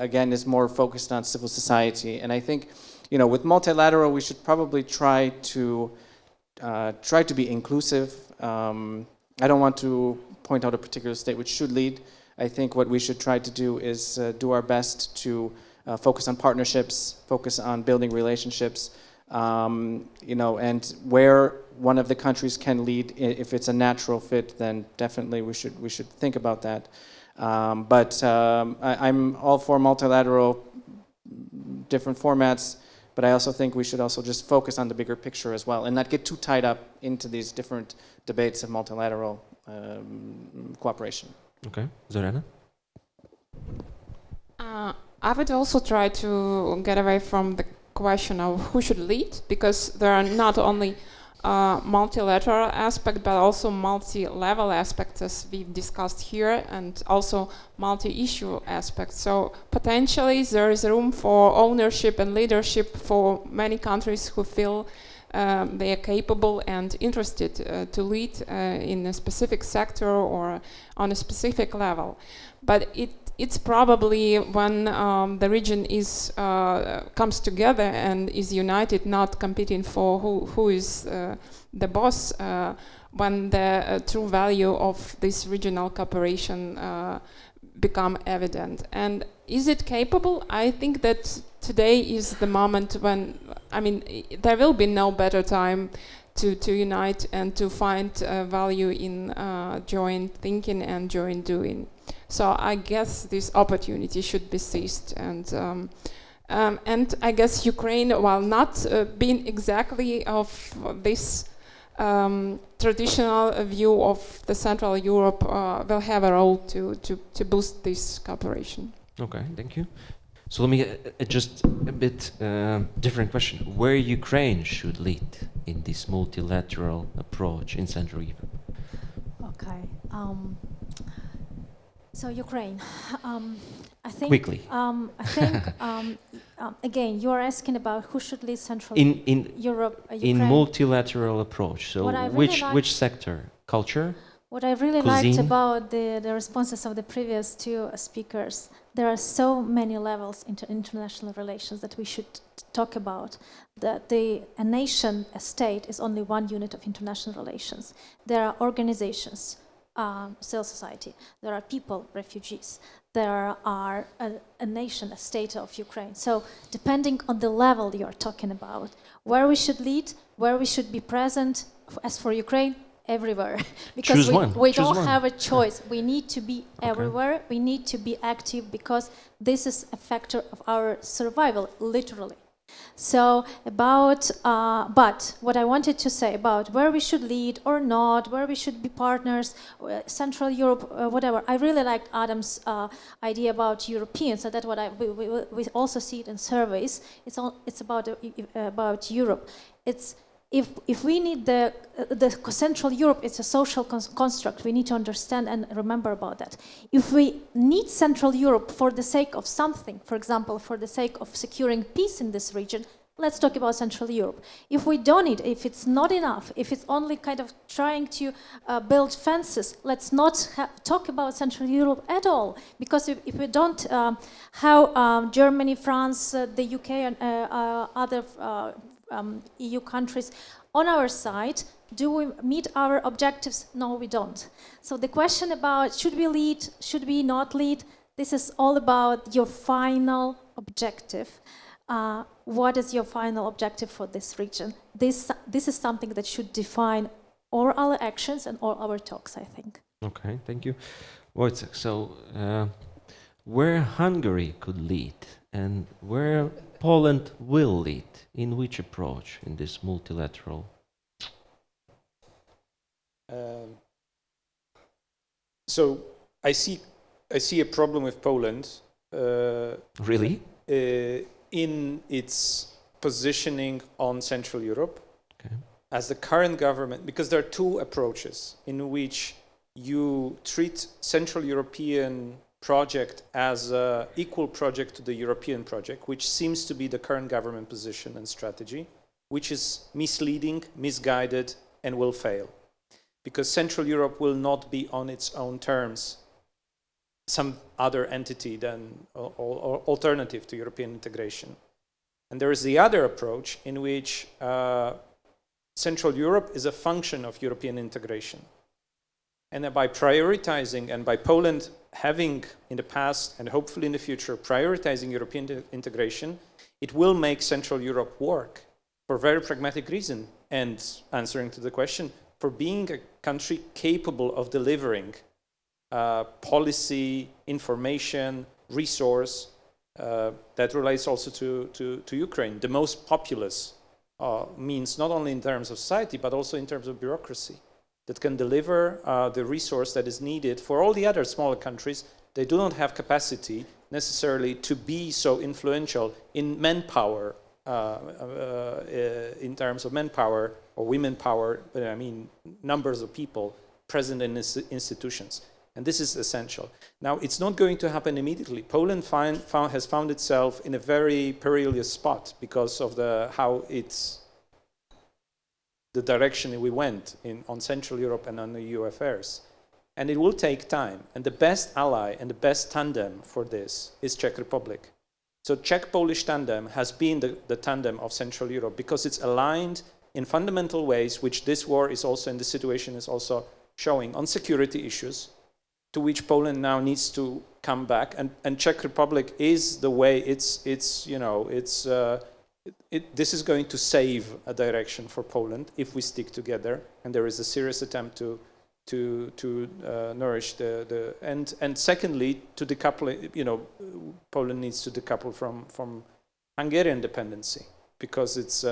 E: again, is more focused on civil society. And I think, with multilateral, we should probably try to be inclusive. I don't want to point out a particular state which should lead. I think what we should try to do is do our best to focus on partnerships, focus on building relationships, and where one of the countries can lead, if it's a natural fit, then definitely we should think about that. But I'm all for multilateral, different formats, but I also think we should also just focus on the bigger picture as well and not get too tied up into these different debates of multilateral cooperation.
A: Okay, Zoriana?
D: I would also try to get away from the question of who should lead, because there are not only multilateral aspect, but also multi-level aspects, as we've discussed here, and also multi-issue aspects. So potentially there is room for ownership and leadership for many countries who feel they are capable and interested to lead in a specific sector or on a specific level. But it's probably when the region is comes together and is united, not competing for who is the boss, when the true value of this regional cooperation become evident. And is it capable? I think that today is the moment when, there will be no better time to unite and to find value in joint thinking and joint doing. So I guess this opportunity should be seized, and I guess Ukraine, while not being exactly of this traditional view of the Central Europe will have a role to boost this cooperation.
A: Okay, thank you. So let me just a bit different question. Where Ukraine should lead in this multilateral approach in Central Europe?
C: Okay. So Ukraine, I think.
A: Quickly.
C: I think again, you are asking about who should lead Central Europe.
A: In multilateral approach. So which sector? Culture?
C: What I really
A: Cuisine?
C: liked about the responses of the previous two speakers, there are so many levels in international relations that we should talk about. That a nation, a state, is only one unit of international relations. There are organizations, civil society. There are people, refugees. There are a nation, a state of Ukraine. So depending on the level you're talking about, where we should lead, where we should be present, as for Ukraine, everywhere. Because we don't have a choice. We need to be everywhere. We need to be active because this is a factor of our survival, literally. So about, but what I wanted to say about where we should lead or not, where we should be partners, Central Europe, whatever. I really liked Adam's idea about Europeans, so that's what we also see it in surveys. It's about Europe. It's if we need the Central Europe, it's a social construct. We need to understand and remember about that. If we need Central Europe for the sake of something, for example, for the sake of securing peace in this region, let's talk about Central Europe. If we don't need, if it's not enough, if it's only kind of trying to build fences, let's not talk about Central Europe at all. Because if we don't, how Germany, France, the UK, and other EU countries on our side, do we meet our objectives? No, we don't. So the question about should we lead, should we not lead, this is all about your final objective. What is your final objective for this region? This is something that should define all our actions and all our talks, I think.
A: Okay, thank you. Wojciech, so where Hungary could lead and where Poland will lead, in which approach in this multilateral?
B: So I see a problem with Poland.
A: Really?
B: In its positioning on Central Europe,
A: okay,
B: as the current government, because there are two approaches in which you treat Central European project as an equal project to the European project, which seems to be the current government position and strategy, which is misleading, misguided, and will fail. Because Central Europe will not be on its own terms some other entity than or alternative to European integration. And there is the other approach in which Central Europe is a function of European integration. And by prioritizing, and by Poland having in the past and hopefully in the future prioritizing European integration, it will make Central Europe work for a very pragmatic reason. And answering to the question, for being a country capable of delivering policy, information, resource that relates also to Ukraine. The most populous means not only in terms of society, but also in terms of bureaucracy that can deliver the resource that is needed for all the other smaller countries. They do not have capacity necessarily to be so influential in manpower, in terms of manpower or women power, I mean numbers of people present in institutions. And this is essential. Now, it's not going to happen immediately. Poland has found itself in a very perilous spot because of the direction we went in on Central Europe and on the EU affairs. And it will take time. And the best ally and the best tandem for this is Czech Republic. So Czech-Polish tandem has been the tandem of Central Europe because it's aligned in fundamental ways, which this war is also, in this situation, is also showing on security issues, to which Poland now needs to come back, and Czech Republic is the way. This is going to save a direction for Poland if we stick together, and there is a serious attempt to nourish and secondly to decouple. Poland needs to decouple from Hungarian dependency because it's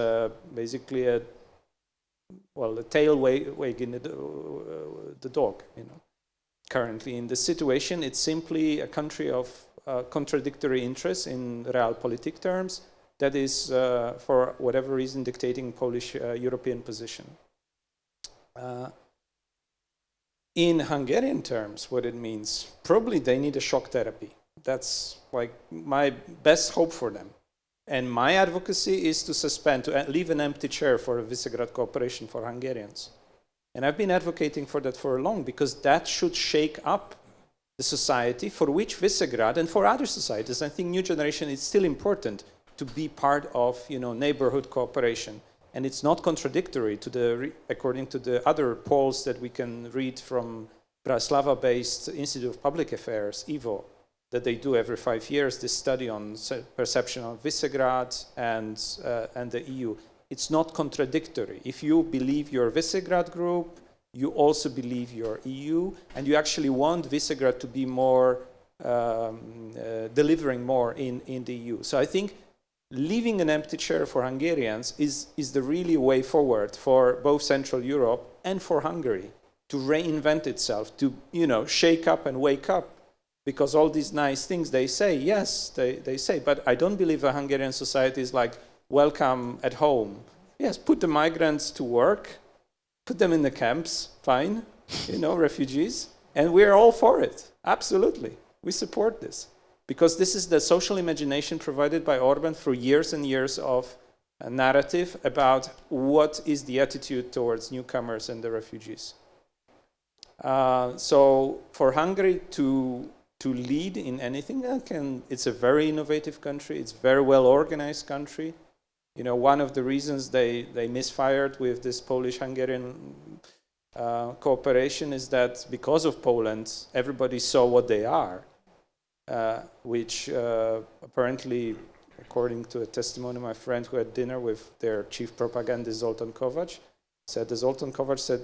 B: basically well, the tail wagging the dog, you know. Currently in this situation, it's simply a country of contradictory interests in realpolitik terms that is, for whatever reason, dictating Polish European position. In Hungarian terms, what it means, probably they need a shock therapy. That's like my best hope for them. And my advocacy is to suspend, to leave an empty chair for a Visegrad cooperation for Hungarians. And I've been advocating for that for long, because that should shake up the society for which Visegrad and for other societies. I think new generation is still important to be part of, you know, neighborhood cooperation. And it's not contradictory to the, according to the other polls that we can read from Bratislava-based Institute of Public Affairs, IVO, that they do every 5 years, this study on perception of Visegrad and the EU. It's not contradictory. If you believe your Visegrad group, you also believe your EU, and you actually want Visegrad to be more, delivering more in the EU. So I think leaving an empty chair for Hungarians is the really way forward for both Central Europe and for Hungary to reinvent itself, to, you know, shake up and wake up. Because all these nice things they say, yes, they say, but I don't believe a Hungarian society is like, welcome at home. Yes, put the migrants to work, put them in the camps, fine, you know, refugees, and we're all for it, absolutely. We support this. Because this is the social imagination provided by Orban through years and years of a narrative about what is the attitude towards newcomers and the refugees. So for Hungary to lead in anything, it's a very innovative country, it's a very well organized country. You know, one of the reasons they misfired with this Polish-Hungarian cooperation is that because of Poland, everybody saw what they are. Which apparently, according to a testimony of my friend who had dinner with their chief propagandist Zoltan Kovac, said the Zoltan Kovac said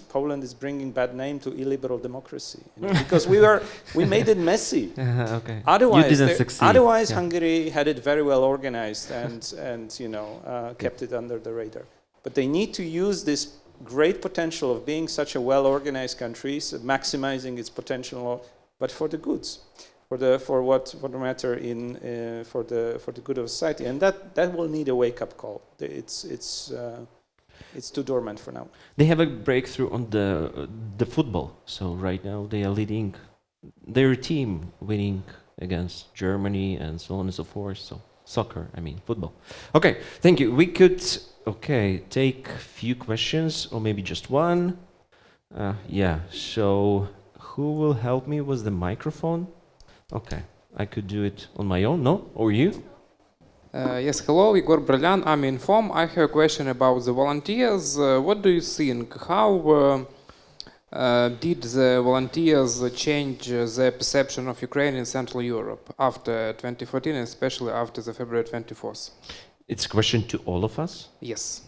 B: Poland is bringing bad name to illiberal democracy, you know, because we made it messy.
A: Okay.
B: Otherwise, Hungary had it very well organized and you know kept it under the radar. But they need to use this great potential of being such a well organized country, so maximizing its potential, but for the goods. For the matter in for the good of society, and that will need a wake-up call. It's too dormant for now.
A: They have a breakthrough on the football. So right now they are leading their team, winning against Germany and so on and so forth. So soccer, I mean football. Okay, thank you. We could take a few questions or maybe just one. Yeah. So who will help me with the microphone? Okay, I could do it on my own, no? Or you?
F: Yes, hello, Igor Brelyan, I'm Infom. I have a question about the volunteers. What do you think? How did the volunteers change the perception of Ukraine in Central Europe after 2014, and especially after the February 24th?
A: It's a question to all of us?
F: Yes.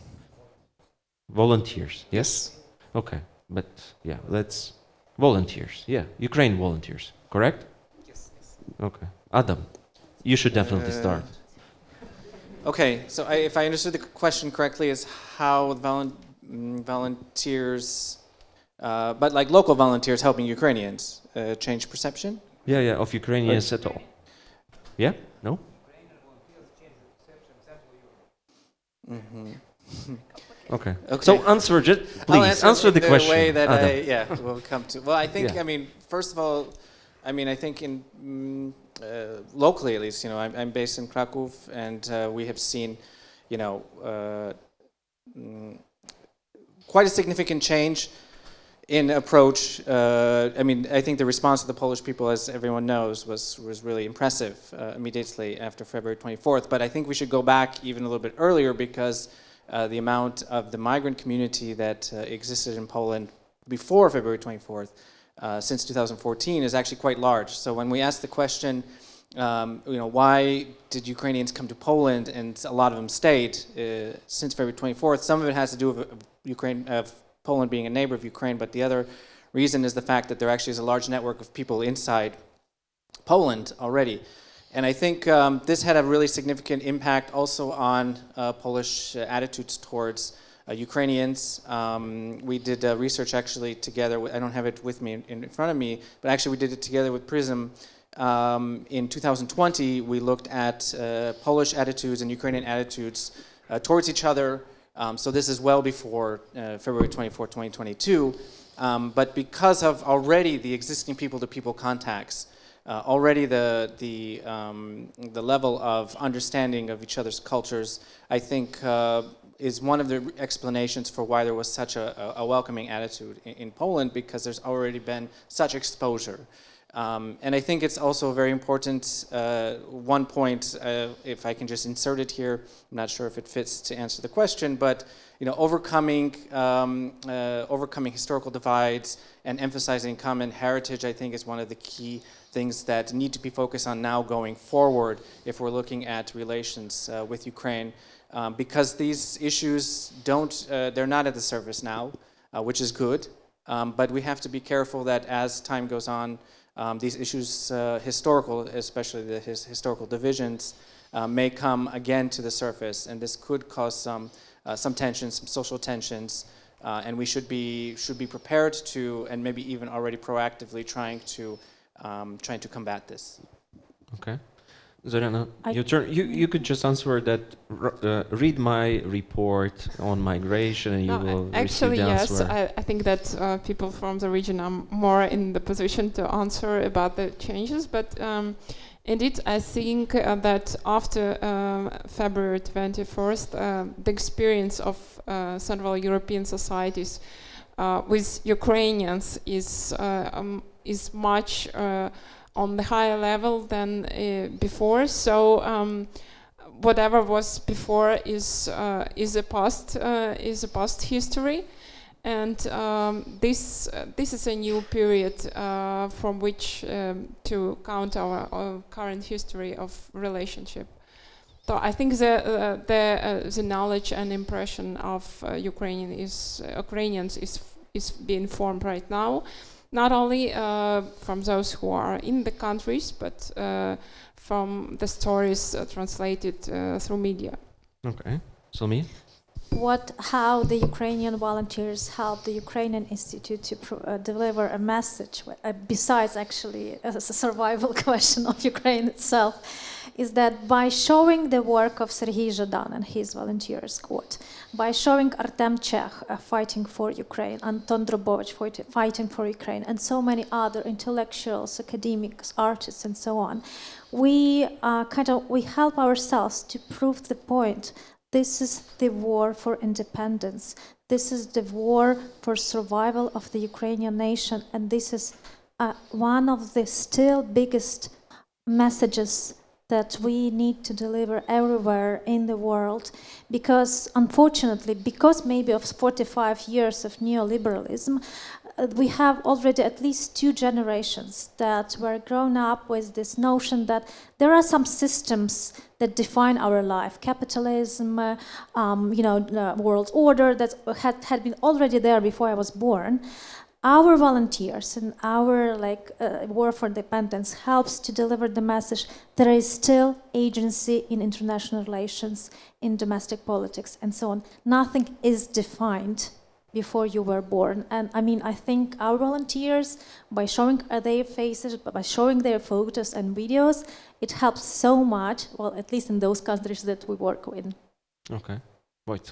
A: Volunteers, yes? Okay, but yeah, let's... Volunteers, yeah, Ukraine volunteers, correct? Okay, Adam, you should definitely start.
E: Okay, so if I understood the question correctly, is how volunteers, but like local volunteers helping Ukrainians, change perception?
A: Yeah, of Ukrainians at all. Yeah? No? Okay. So answer it, please. Answer the question.
E: The way that
A: Adam.
E: we'll come to. Well, I think, I mean, first of all, I mean, I think in locally at least, you know, I'm based in Krakow, and we have seen, you know, quite a significant change in approach. I mean, I think the response of the Polish people, as everyone knows, was really impressive immediately after February 24th. But I think we should go back even a little bit earlier, because the amount of the migrant community that existed in Poland before February 24th, since 2014, is actually quite large. So when we ask the question, you know, why did Ukrainians come to Poland, and a lot of them stayed since February 24th, some of it has to do with Poland being a neighbor of Ukraine, but the other reason is the fact that there actually is a large network of people inside Poland already. And I think this had a really significant impact also on Polish attitudes towards Ukrainians. We did research actually together with, I don't have it with me in front of me, but actually we did it together with Prism. In 2020, we looked at Polish attitudes and Ukrainian attitudes towards each other. So this is well before February 24, 2022. But because of already the existing people-to-people contacts, already the level of understanding of each other's cultures, I think, is one of the explanations for why there was such a welcoming attitude in Poland, because there's already been such exposure. And I think it's also very important, one point, if I can just insert it here, I'm not sure if it fits to answer the question, but overcoming historical divides and emphasizing common heritage, I think, is one of the key things that need to be focused on now going forward if we're looking at relations with Ukraine. Because these issues they're not at the surface now, which is good, but we have to be careful that as time goes on, these issues, especially the historical divisions, may come again to the surface, and this could cause some tensions, some social tensions, and we should be prepared to, and maybe even already proactively trying to combat this.
A: Okay. Zoriana, your turn. You could just answer that. Read my report on migration, and you will
D: actually,
A: receive the answer.
D: yes. I think that people from the region are more in the position to answer about the changes. But indeed, I think that after February 21st, the experience of Central European societies with Ukrainians is much on the higher level than before. So whatever was before is a past history, and this is a new period from which to count our current history of relationship. So I think the knowledge and impression of Ukrainians is being formed right now. Not only from those who are in the countries, but from the stories translated through media.
A: Okay. Solomiya?
C: How the Ukrainian volunteers help the Ukrainian Institute to deliver a message, besides actually a survival question of Ukraine itself, is that by showing the work of Serhiy Zhadan and his volunteer squad, by showing Artem Chekh fighting for Ukraine, Anton Drobovich fighting for Ukraine, and so many other intellectuals, academics, artists, and so on, we help ourselves to prove the point. This is the war for independence. This is the war for survival of the Ukrainian nation, and this is one of the still biggest messages that we need to deliver everywhere in the world, because unfortunately, because maybe of 45 years of neoliberalism, we have already at least 2 generations that were grown up with this notion that there are some systems that define our life, capitalism, world order that had been already there before I was born. Our volunteers and our war for independence helps to deliver the message there is still agency in international relations, in domestic politics, and so on. Nothing is defined before you were born. And I mean, I think our volunteers, by showing their faces, by showing their photos and videos, it helps so much, well, at least in those countries that we work with.
A: Okay. Wojciech.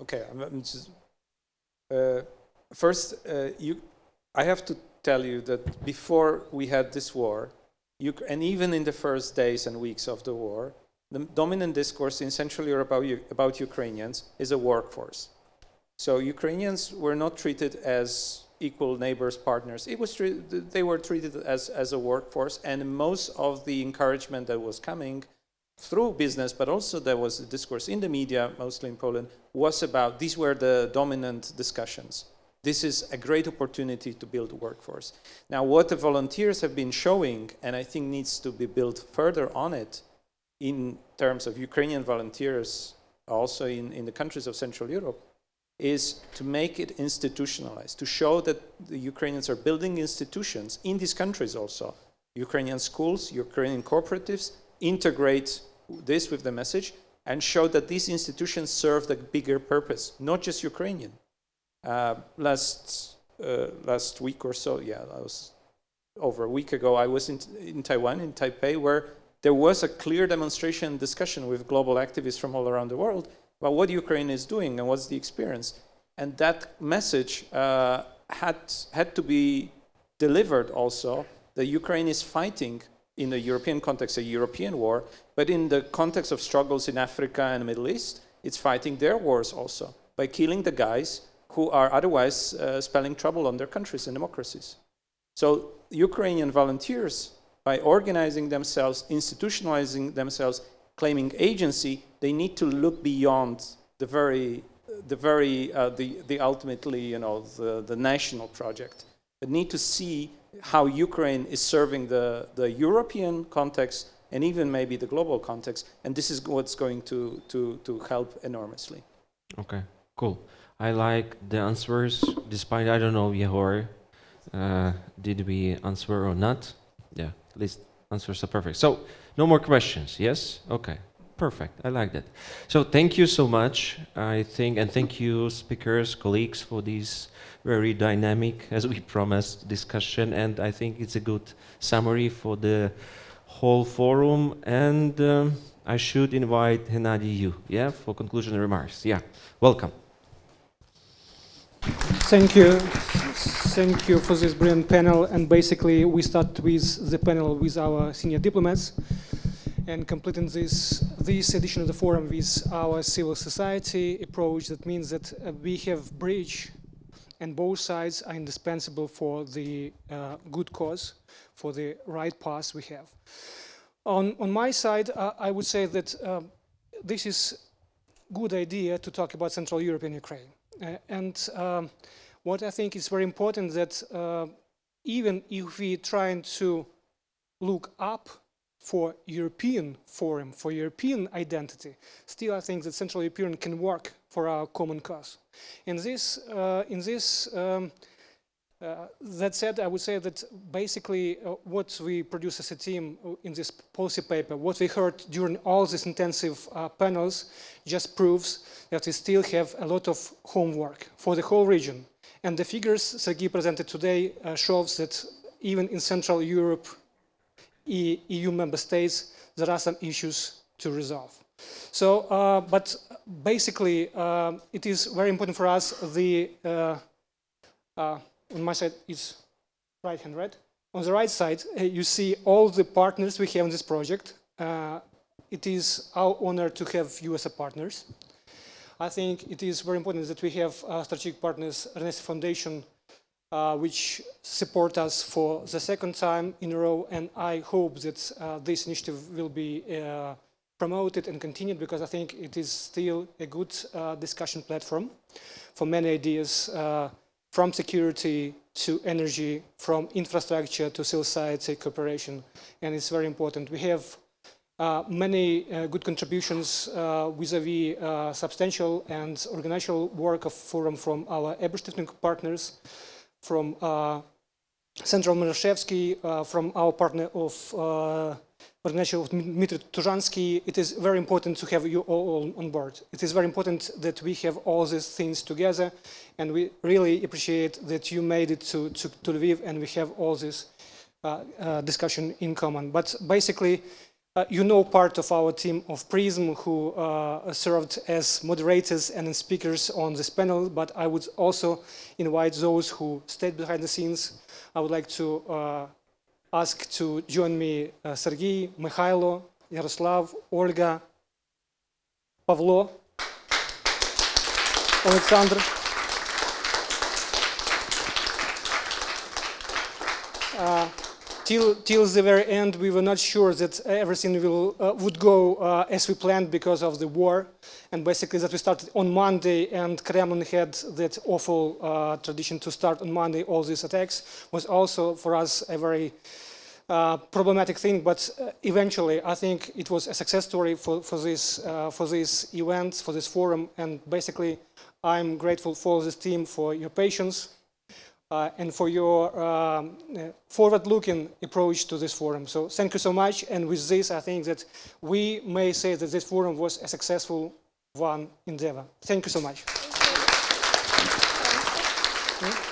B: Okay, I'm just... First, I have to tell you that before we had this war, and even in the first days and weeks of the war, the dominant discourse in Central Europe about Ukrainians is a workforce. So Ukrainians were not treated as equal neighbors, partners. They were treated as a workforce, and most of the encouragement that was coming through business, but also there was a discourse in the media, mostly in Poland, was about, these were the dominant discussions. This is a great opportunity to build a workforce. Now, what the volunteers have been showing, and I think needs to be built further on it, in terms of Ukrainian volunteers, also in the countries of Central Europe, is to make it institutionalized, to show that the Ukrainians are building institutions in these countries also. Ukrainian schools, Ukrainian cooperatives, integrate this with the message, and showed that these institutions served a bigger purpose, not just Ukrainian. Last week or so, I was over a week ago, I was in Taiwan, in Taipei, where there was a clear demonstration discussion with global activists from all around the world about what Ukraine is doing and what's the experience. And that message had to be delivered also, that Ukraine is fighting in the European context, a European war, but in the context of struggles in Africa and the Middle East, it's fighting their wars also, by killing the guys who are otherwise spelling trouble on their countries and democracies. So Ukrainian volunteers, by organizing themselves, institutionalizing themselves, claiming agency, they need to look beyond the ultimately, the national project. They need to see how Ukraine is serving the European context and even maybe the global context, and this is what's going to help enormously.
A: Okay, cool. I like the answers, despite, I don't know, Yehor, did we answer or not? Yeah, at least answers are perfect. So, no more questions, yes? Okay, perfect, I like that. So, thank you so much, I think, and thank you, speakers, colleagues, for this very dynamic, as we promised, discussion, and I think it's a good summary for the whole forum, and I should invite Hennady you, yeah, for conclusion remarks. Yeah, welcome.
G: Thank you. Thank you for this brilliant panel. And basically, we start with the panel with our senior diplomats and completing this edition of the forum with our civil society approach. That means that we have bridge, and both sides are indispensable for the good cause, for the right path we have. On my side, I would say that this is a good idea to talk about Central Europe and Ukraine. What I think is very important that even if we're trying to look up for European forum, for European identity, still I think that Central European can work for our common cause. That said, I would say that basically what we produce as a team in this policy paper, what we heard during all these intensive panels, just proves that we still have a lot of homework for the whole region. And the figures Sergei presented today shows that even in Central Europe, EU member states, there are some issues to resolve. So, but basically, it is very important for us, on my side, it's right hand, right? On the right side, you see all the partners we have in this project. It is our honor to have you as a partners. I think it is very important that we have strategic partners, Renesas Foundation, which support us for the second time in a row, and I hope that this initiative will be promoted and continued, because I think it is still a good discussion platform for many ideas, from security to energy, from infrastructure to civil society cooperation, and it's very important. We have many good contributions vis-a-vis substantial and organizational work of forum from our Eberstiftung partners, from Central Moderator, from our partner of organization of Dmytro Tuzhanskyi. It is very important to have you all on board. It is very important that we have all these things together, and we really appreciate that you made it to Lviv, and we have all this discussion in common. But basically, you know part of our team of PRISM who served as moderators and speakers on this panel, but I would also invite those who stayed behind the scenes. I would like to ask to join me Sergei, Mikhailo, Yaroslav, Olga, Pavlo, Alexander. Till the very end, we were not sure that everything would go as we planned because of the war, and basically that we started on Monday, and Kremlin had that awful tradition to start on Monday. All these attacks was also for us a very problematic thing, but eventually I think it was a success story for this event, for this forum, and basically I'm grateful for this team for your patience. and for your forward-looking approach to this forum. So thank you so much. And with this, I think that we may say that this forum was a successful one endeavor. Thank you so much.
C: Thank you.